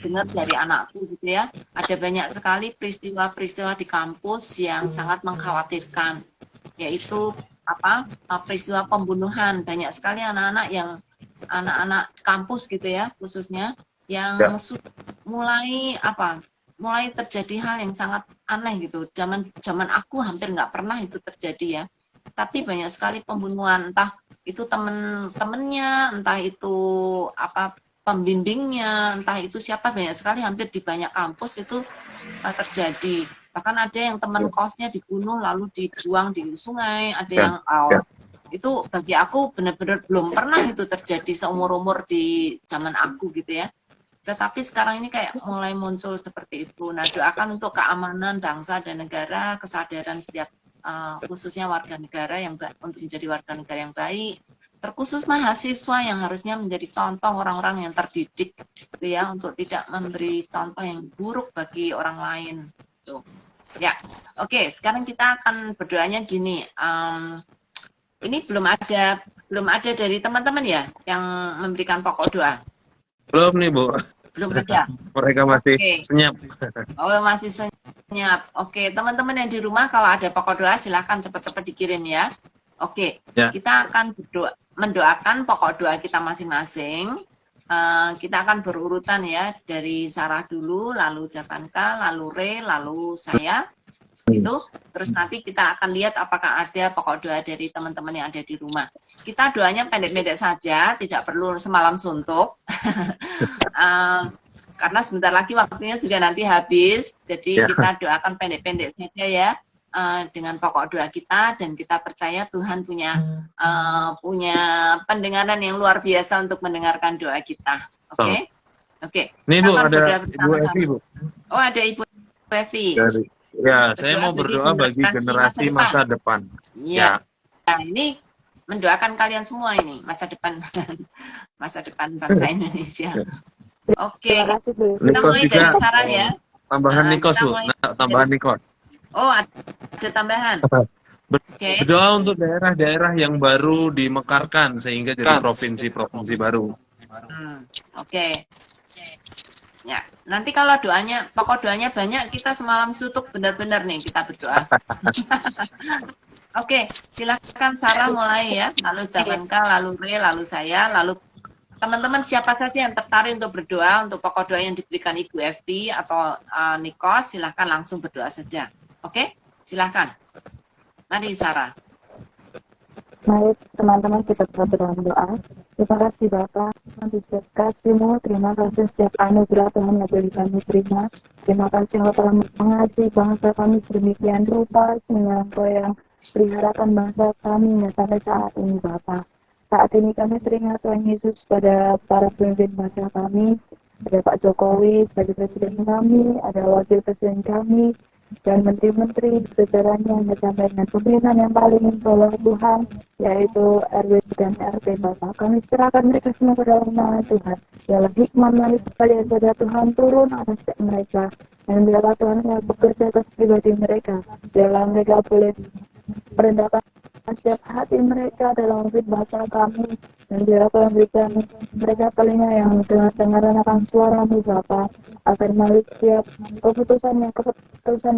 dengar dari anakku gitu ya, ada banyak sekali peristiwa-peristiwa di kampus yang sangat mengkhawatirkan, yaitu peristiwa pembunuhan. Banyak sekali anak-anak kampus gitu ya, khususnya yang mulai terjadi hal yang sangat aneh gitu. Zaman aku hampir nggak pernah itu terjadi ya. Tapi banyak sekali pembunuhan, entah itu temen-temennya, entah itu pembimbingnya, entah itu siapa, banyak sekali hampir di banyak kampus itu terjadi. Bahkan ada yang teman kosnya dibunuh lalu dibuang di sungai, ada yang itu bagi aku benar-benar belum pernah itu terjadi seumur-umur di zaman aku gitu ya. Tetapi sekarang ini kayak mulai muncul seperti itu. Nah, doakan untuk keamanan bangsa dan negara, kesadaran setiap khususnya warga negara untuk menjadi warga negara yang baik, terkhusus mahasiswa yang harusnya menjadi contoh orang-orang yang terdidik gitu ya, untuk tidak memberi contoh yang buruk bagi orang lain tuh. Ya, oke, sekarang kita akan berdoanya gini. Ini belum ada dari teman-teman ya yang memberikan pokok doa. Belum nih, Bu. Belum ada. Mereka masih Oke. senyap. Oh, masih senyap. Oke, teman-teman yang di rumah kalau ada pokok doa silahkan cepat-cepat dikirim ya. Oke, Ya. kita akan mendoakan pokok doa kita masing-masing. Kita akan berurutan ya, dari Sarah dulu, lalu Javanka, lalu Re, lalu saya. Gitu. Terus nanti kita akan lihat apakah ada pokok doa dari teman-teman yang ada di rumah. Kita doanya pendek-pendek saja, tidak perlu semalam suntuk. Karena sebentar lagi waktunya juga nanti habis, jadi kita doakan pendek-pendek saja ya, dengan pokok doa kita, dan kita percaya Tuhan punya pendengaran yang luar biasa untuk mendengarkan doa kita. Oke? Oke. Nih Bu, Kita ada berdoa Ibu Evi, Bu. Oh, ada Ibu Evi. Ya, saya mau berdoa bagi generasi masa depan. Ya. Nah, ini mendoakan kalian semua ini masa depan bangsa Indonesia. Oke. Kita mulai dari Sarah ya. Tambahan Nikos, Bu. Tambahan Nikos. Oh, ada tambahan. Berdoa untuk daerah-daerah yang baru dimekarkan sehingga jadi provinsi-provinsi baru. Oke. Ya, nanti kalau pokok doanya banyak, kita semalam suntuk benar-benar nih kita berdoa. Oke, silakan Sarah mulai ya, lalu Javanka, lalu Re, lalu saya, lalu teman-teman siapa saja yang tertarik untuk berdoa untuk pokok doa yang diberikan Ibu Evi atau Nikos, silakan langsung berdoa saja. Oke, silakan. Mari Sarah. Mari teman-teman kita berdoa. Terima kasih Bapak, setiap kasih-Mu, terima kasih setiap anugerah Tuhan yang boleh kami terima. Terima kasih Engkau telah mengasihi bangsa kami sedemikian rupa, sehingga Engkau yang peliharakan bangsa kami sampai saat ini Bapak. Saat ini kami teringat Tuhan Yesus pada para pemimpin bangsa kami, ada Pak Jokowi sebagai presiden kami, ada wakil presiden kami, dan menteri-menteri jajarannya sampai dengan pimpinan yang paling bawah Tuhan, yaitu RW dan RT Bapak. Kami serahkan mereka semua ke dalam nama Tuhan. Biarlah hikmat daripada Tuhan turun atas mereka, dan biarlah Tuhan yang bekerja atas pribadi mereka. Biarlah mereka boleh merendahkan setiap hati mereka dalam hidup bangsa kami, dan biarlah Tuhan berikan mereka telinga yang dengar akan suara-Mu Bapa, agar melalui setiap keputusan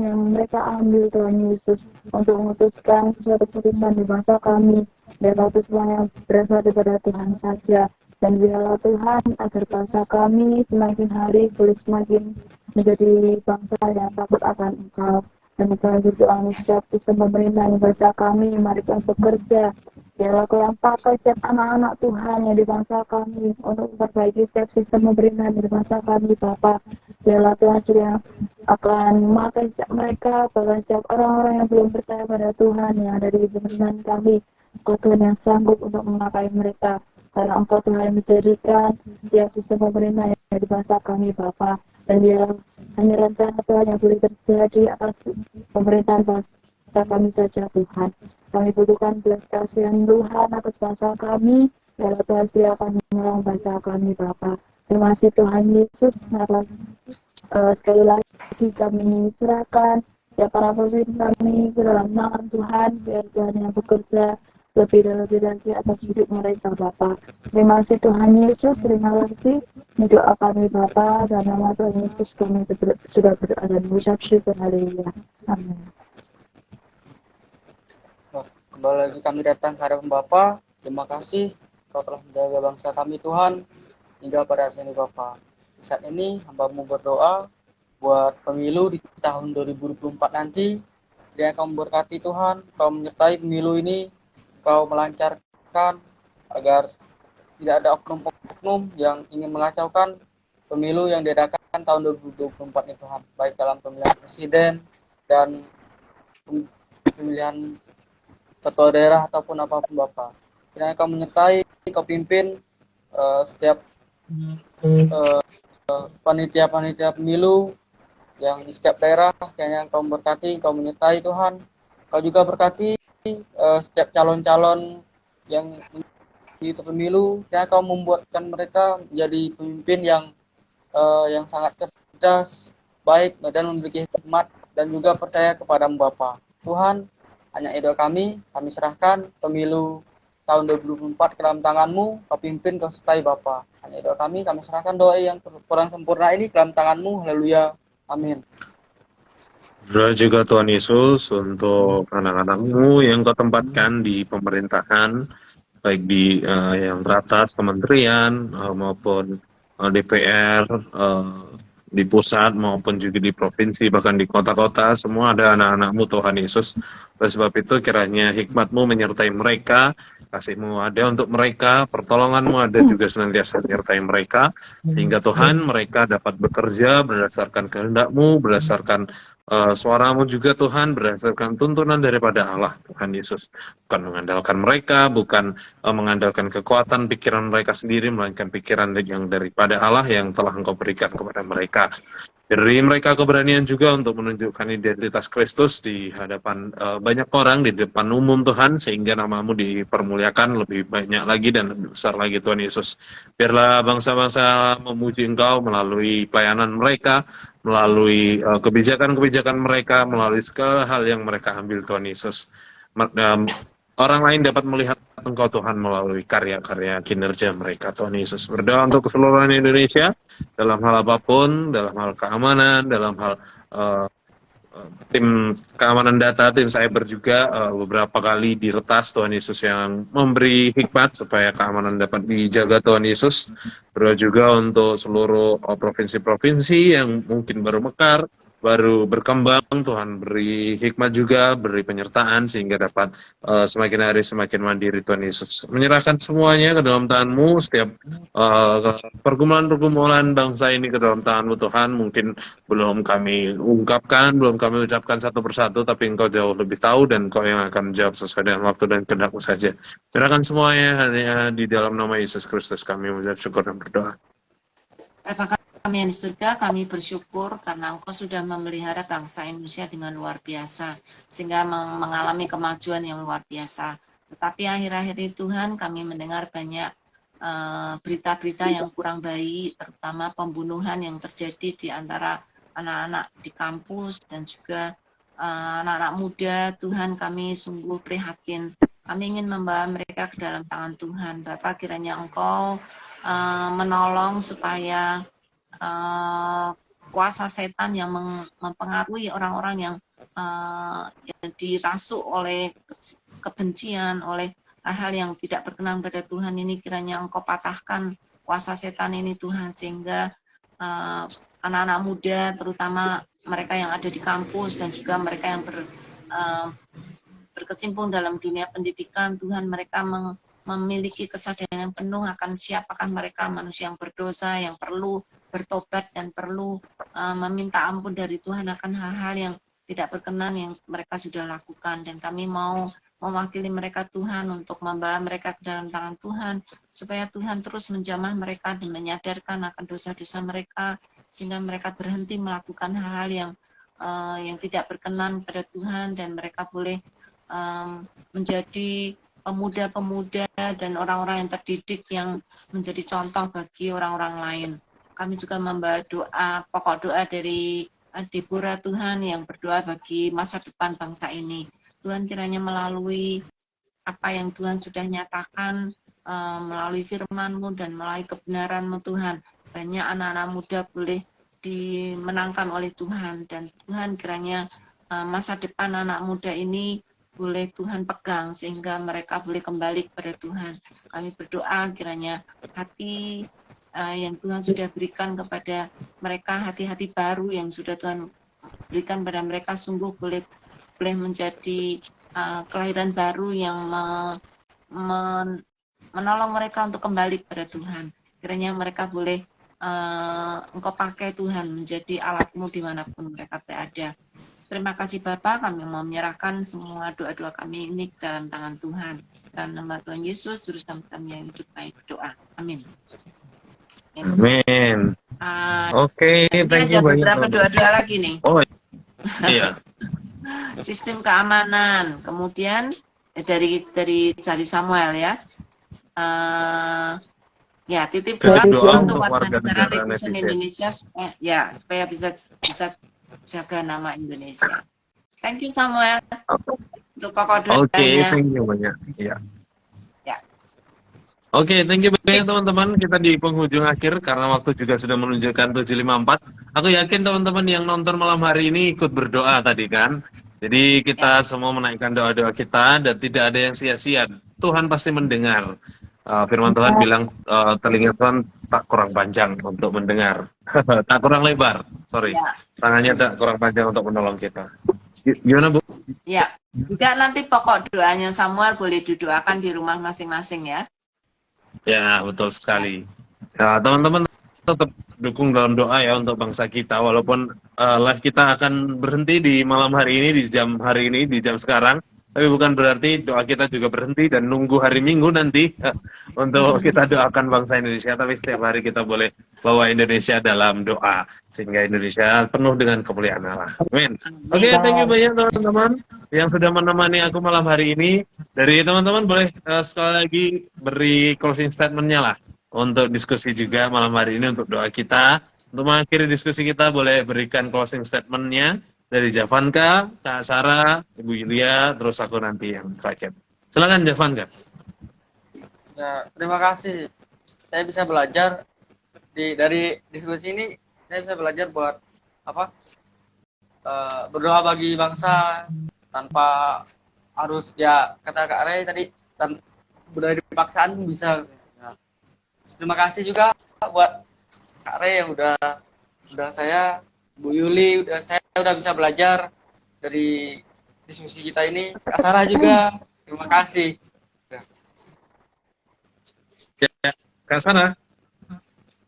yang mereka ambil Tuhan Yesus untuk memutuskan suatu keputusan di bangsa kami, biarlah itu semuanya berasal daripada Tuhan saja, dan biarlah Tuhan agar bangsa kami semakin hari boleh semakin menjadi bangsa yang takut akan Engkau. Dan Tuhan berdoa setiap sistem pemerintahan bangsa kami, mari Tuhan bekerja. Biarlah Kau yang pakai setiap anak-anak Tuhan yang di bangsa kami untuk memperbaiki setiap sistem pemerintahan di bangsa kami, Bapak. Biarlah Tuhan yang akan memakai setiap mereka, bahkan setiap orang-orang yang belum percaya pada Tuhan yang ada di pemerintahan kami. Engkau Tuhan yang sanggup untuk memakai mereka, karena Engkau Tuhan yang menjadikan setiap sistem pemerintahan yang di bangsa kami, Bapak. Dan biarlah hanya rencana Tuhan yang boleh terjadi atas pemerintahan bangsa kami saja, Tuhan. Kami butuhkan belas kasihan Tuhan atas bangsa kami, biarlah Tuhan silakan menolong bangsa kami, Bapak. Terima kasih Tuhan Yesus. Sekali lagi kami serahkan ya para pemimpin kami ke dalam tangan Tuhan, biar Tuhan yang bekerja lebih dan lebih lagi atas hidup mereka, Bapak. Terima kasih Tuhan Yesus, terima kasih. Ini doa kami Bapak, dan nama Tuhan Yesus kami sudah berdoa dan mengucap syukur. Haleluya. Amin. Kembali lagi kami datang ke hadapan Bapa. Terima kasih Kau telah menjaga bangsa kami Tuhan hingga pada sini Bapa. Di saat ini hamba-Mu berdoa buat pemilu di tahun 2024 nanti. Kiranya Kau memberkati Tuhan, Kau menyertai pemilu ini, Kau melancarkan agar tidak ada oknum-oknum yang ingin mengacaukan pemilu yang diadakan tahun 2024 ini Tuhan, baik dalam pemilihan presiden dan pemilihan ketua daerah ataupun apapun Bapak. Kiranya Kau menyertai, Kau pimpin setiap panitia-panitia pemilu yang di setiap daerah. Kiranya Kau memberkati, Kau menyertai Tuhan. Kau juga berkati setiap calon-calon yang di pemilu, kiranya Kau membuatkan mereka menjadi pemimpin yang sangat cerdas, baik dan memiliki hikmat dan juga percaya kepada Bapa. Tuhan, hanya doa kami serahkan pemilu tahun 2024 ke dalam tanganmu, kau pimpin, kau sertai Bapa. Hanya doa kami serahkan doa yang kurang sempurna ini ke dalam tanganmu, haleluya, amin. Berdoa juga Tuhan Yesus untuk anak-anak-Mu yang Kau tempatkan di pemerintahan, baik di yang teratas kementerian maupun DPR, di pusat maupun juga di provinsi, bahkan di kota-kota, semua ada anak-anak-Mu Tuhan Yesus. Oleh sebab itu kiranya hikmat-Mu menyertai mereka, kasih-Mu ada untuk mereka, pertolongan-Mu ada juga senantiasa menyertai mereka, sehingga Tuhan mereka dapat bekerja berdasarkan kehendak-Mu, berdasarkan suara-Mu juga Tuhan, berdasarkan tuntunan daripada Allah Tuhan Yesus. Bukan mengandalkan mereka, bukan mengandalkan kekuatan pikiran mereka sendiri, melainkan pikiran yang daripada Allah yang telah Engkau berikan kepada mereka. Beri mereka keberanian juga untuk menunjukkan identitas Kristus di hadapan banyak orang, di depan umum Tuhan, sehingga nama-Mu dipermuliakan lebih banyak lagi dan lebih besar lagi Tuhan Yesus. Biarlah bangsa-bangsa memuji Engkau melalui pelayanan mereka, melalui kebijakan-kebijakan mereka, melalui segala hal yang mereka ambil Tuhan Yesus. Orang lain dapat melihat Engkau Tuhan melalui karya-karya kinerja mereka Tuhan Yesus. Berdoa untuk keseluruhan Indonesia dalam hal apapun, dalam hal keamanan, dalam hal tim keamanan data, tim cyber juga beberapa kali diretas Tuhan Yesus yang memberi hikmat supaya keamanan dapat dijaga Tuhan Yesus. Berdoa juga untuk seluruh provinsi-provinsi yang mungkin baru mekar, baru berkembang, Tuhan beri hikmat juga, beri penyertaan sehingga dapat semakin hari semakin mandiri Tuhan Yesus. Menyerahkan semuanya ke dalam tangan-Mu, setiap pergumulan-pergumulan bangsa ini ke dalam tangan-Mu Tuhan, mungkin belum kami ungkapkan, belum kami ucapkan satu persatu, tapi Engkau jauh lebih tahu dan Engkau yang akan menjawab sesuai dengan waktu dan kehendak-Mu saja. Menyerahkan semuanya hanya di dalam nama Yesus Kristus kami mengucap syukur dan berdoa. Bapa kami yang di surga, kami bersyukur karena Engkau sudah memelihara bangsa Indonesia dengan luar biasa, sehingga mengalami kemajuan yang luar biasa. Tetapi akhir-akhir ini Tuhan, kami mendengar banyak berita-berita yang kurang baik, terutama pembunuhan yang terjadi di antara anak-anak di kampus dan juga anak-anak muda. Tuhan, kami sungguh prihatin. Kami ingin membawa mereka ke dalam tangan Tuhan. Bapak, kiranya Engkau menolong supaya kuasa setan yang mempengaruhi orang-orang yang dirasuk oleh kebencian, oleh hal-hal yang tidak berkenan pada Tuhan ini, kiranya Engkau patahkan kuasa setan ini Tuhan, sehingga anak-anak muda, terutama mereka yang ada di kampus dan juga mereka yang berkecimpung dalam dunia pendidikan, Tuhan, mereka memiliki kesadaran yang penuh akan siapakah mereka manusia yang berdosa, yang perlu bertobat dan perlu meminta ampun dari Tuhan akan hal-hal yang tidak berkenan yang mereka sudah lakukan. Dan kami mau mewakili mereka Tuhan untuk membawa mereka ke dalam tangan Tuhan, supaya Tuhan terus menjamah mereka dan menyadarkan akan dosa-dosa mereka, sehingga mereka berhenti melakukan hal-hal yang tidak berkenan pada Tuhan, dan mereka boleh menjadi pemuda-pemuda dan orang-orang yang terdidik yang menjadi contoh bagi orang-orang lain. Kami juga membawa doa, pokok doa dari Deborah Tuhan yang berdoa bagi masa depan bangsa ini. Tuhan, kiranya melalui apa yang Tuhan sudah nyatakan, melalui firman-Mu dan melalui kebenaran-Mu Tuhan, banyak anak-anak muda boleh dimenangkan oleh Tuhan. Dan Tuhan, kiranya masa depan anak muda ini boleh Tuhan pegang sehingga mereka boleh kembali kepada Tuhan. Kami berdoa kiranya hati yang Tuhan sudah berikan kepada mereka, hati-hati baru yang sudah Tuhan berikan pada mereka, sungguh boleh menjadi kelahiran baru yang menolong mereka untuk kembali kepada Tuhan. Kiranya mereka boleh Engkau pakai Tuhan menjadi alat-Mu dimanapun mereka berada. Terima kasih Bapak, kami mau menyerahkan semua doa-doa kami ini ke dalam tangan Tuhan. Dalam nama Tuhan Yesus, Juru Selamat kami yang hidup baik, berdoa. Amin. Amin. Oke, thank you. Ada beberapa doa-doa lagi nih. Oh iya. Sistem keamanan, kemudian dari Samuel ya. Ya, titip doa untuk warga negara netizen Indonesia supaya bisa jaga nama Indonesia. Thank you Samuel untuk pokok doanya. Oke, thank you banyak. Iya. Ya. Oke, thank you banyak teman-teman. Kita di penghujung akhir karena waktu juga sudah menunjukkan 7.54. Aku yakin teman-teman yang nonton malam hari ini ikut berdoa tadi kan. Jadi kita semua menaikkan doa-doa kita dan tidak ada yang sia-sia. Tuhan pasti mendengar. Firman Tuhan bilang telinga Tuhan tak kurang panjang untuk mendengar. Tak kurang lebar, sorry. Tangannya tak kurang panjang untuk menolong kita. Gimana Bu? Ya, juga nanti pokok doanya Samuel boleh didoakan di rumah masing-masing ya. Ya, betul sekali. Ya, teman-teman tetap dukung dalam doa ya untuk bangsa kita. Walaupun live kita akan berhenti di malam hari ini, di jam hari ini, di jam sekarang. Tapi bukan berarti doa kita juga berhenti dan nunggu hari Minggu nanti untuk kita doakan bangsa Indonesia. Tapi setiap hari kita boleh bawa Indonesia dalam doa. Sehingga Indonesia penuh dengan kemuliaan Allah. Amin. Oke, thank you banyak teman-teman yang sudah menemani aku malam hari ini. Dari teman-teman boleh sekali lagi beri closing statement-nya lah untuk diskusi juga malam hari ini untuk doa kita. Untuk mengakhiri diskusi kita boleh berikan closing statement-nya dari Javanka, Kak Sarah, Ibu Yulia, terus aku nanti yang terakhir. Silakan Javanka. Ya, terima kasih. Saya bisa belajar dari diskusi ini. Saya bisa belajar buat apa? Berdoa bagi bangsa tanpa harus ya kata Kak Ray tadi berdoa dipaksaan bisa. Ya. Terima kasih juga buat Kak Ray yang udah saya, Bu Yuli, saya udah bisa belajar dari diskusi kita ini. Kak Sarah juga, terima kasih. Ya, Kak Sarah.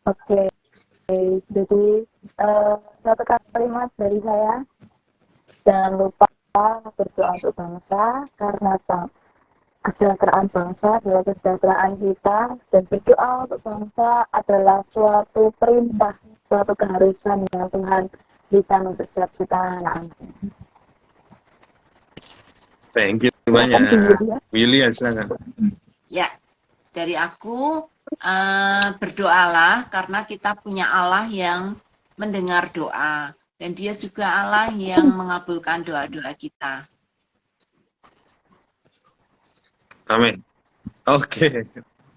Oke, jadi satu kalimat dari saya, jangan lupa berdoa untuk bangsa, karena kesejahteraan bangsa adalah kesejahteraan kita, dan berdoa untuk bangsa adalah suatu perintah, suatu keharusan yang Tuhan berikan untuk setiap kita anak-anak. Thank you banyak. Willy, silakan. Ya, dari aku berdoalah karena kita punya Allah yang mendengar doa dan Dia juga Allah yang mengabulkan doa-doa kita. Amin. Oke.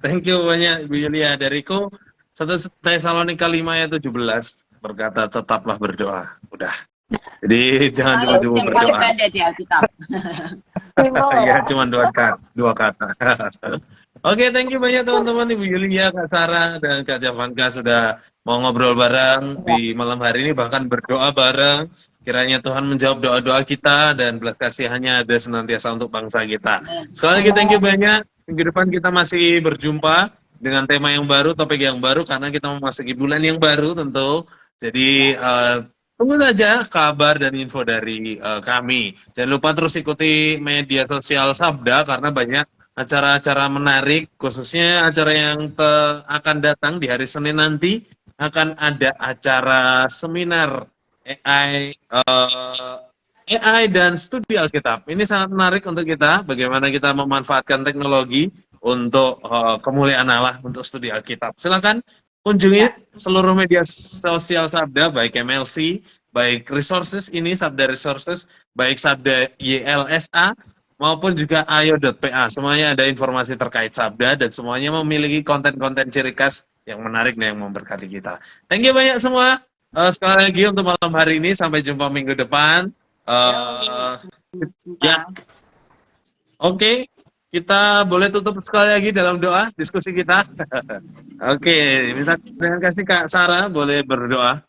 Thank you banyak Ibu Yulia. Dariku 1 Tesalonika 5 ayat 17 berkata tetaplah berdoa. Udah. Jadi jangan cuma berdoa. Yang paling pendek di Alkitab. Ya, cuma dua kata. Oke, thank you banyak teman-teman, Ibu Yulia, Kak Sarah, dan Kak Javanka sudah mau ngobrol bareng di malam hari ini, bahkan berdoa bareng. Kiranya Tuhan menjawab doa-doa kita dan belas kasihannya ada senantiasa untuk bangsa kita. Sekali lagi thank you banyak. Minggu depan kita masih berjumpa dengan tema yang baru, topik yang baru, karena kita memasuki bulan yang baru tentu. Jadi tunggu saja kabar dan info dari kami. Jangan lupa terus ikuti media sosial Sabda karena banyak acara-acara menarik, khususnya acara yang akan datang di hari Senin nanti akan ada acara seminar AI dan studi Alkitab. Ini sangat menarik untuk kita, bagaimana kita memanfaatkan teknologi untuk kemuliaan Allah untuk studi Alkitab. Silakan kunjungi seluruh media sosial Sabda, baik MLC, baik resources ini, Sabda Resources, baik Sabda YLSA, maupun juga ayo.pa. Semuanya ada informasi terkait Sabda dan semuanya memiliki konten-konten ciri khas yang menarik dan yang memberkati kita. Thank you banyak semua. Sekali lagi untuk malam hari ini, sampai jumpa minggu depan. Ya, oke. Kita boleh tutup sekali lagi dalam doa diskusi kita. Oke, minta dengan kasih Kak Sarah boleh berdoa.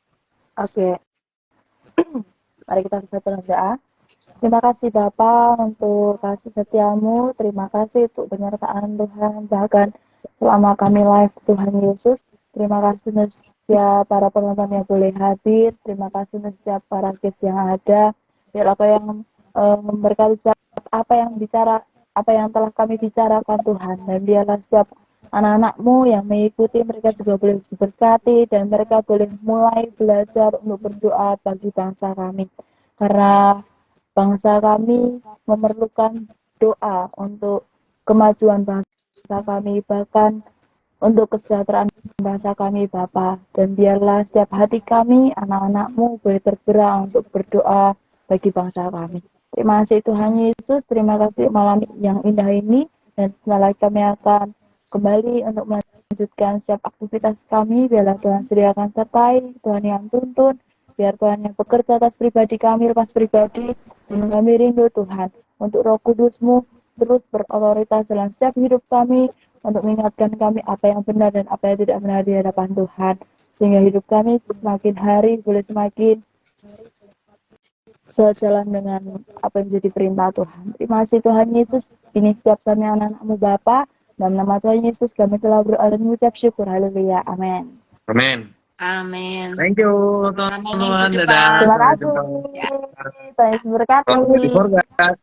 Oke. Mari kita berdoa. Terima kasih Bapak untuk kasih setiamu. Terima kasih untuk penyertaan Tuhan. Bahkan selama kami live Tuhan Yesus. Terima kasih untuk setiap para penonton yang boleh hadir. Terima kasih untuk setiap para guest yang ada. Biar apa yang berkali apa yang telah kami bicarakan Tuhan. Dan biarlah setiap anak-anakmu yang mengikuti, mereka juga boleh diberkati. Dan mereka boleh mulai belajar untuk berdoa bagi bangsa kami. Karena bangsa kami memerlukan doa untuk kemajuan bangsa kami, bahkan untuk kesejahteraan bangsa kami, Bapa. Dan biarlah setiap hati kami, anak-anakmu, boleh tergerak untuk berdoa bagi bangsa kami. Terima kasih Tuhan Yesus, terima kasih malam yang indah ini, dan setelah kami akan kembali untuk melanjutkan setiap aktivitas kami. Biarlah Tuhan sediakan sertai, Tuhan yang tuntun, biar Tuhan yang bekerja atas pribadi kami, lepas pribadi, dan kami rindu Tuhan untuk Roh Kudus-Mu terus berotoritas dalam setiap hidup kami, untuk mengingatkan kami apa yang benar dan apa yang tidak benar di hadapan Tuhan, sehingga hidup kami semakin hari boleh semakin sejalan dengan apa yang menjadi perintah Tuhan. Terima kasih Tuhan Yesus, ini setiap kami anak-anak-Mu Bapa, dalam nama Tuhan Yesus kami telah berdoa dan mengucap syukur. Haleluya, amin. Amin. Amin. Thank you, Sampai teman-teman. minggu Dadah. depan. Terima Sampai kasih. jumpa. Tuhan Yesus berkati. Selamat berkat.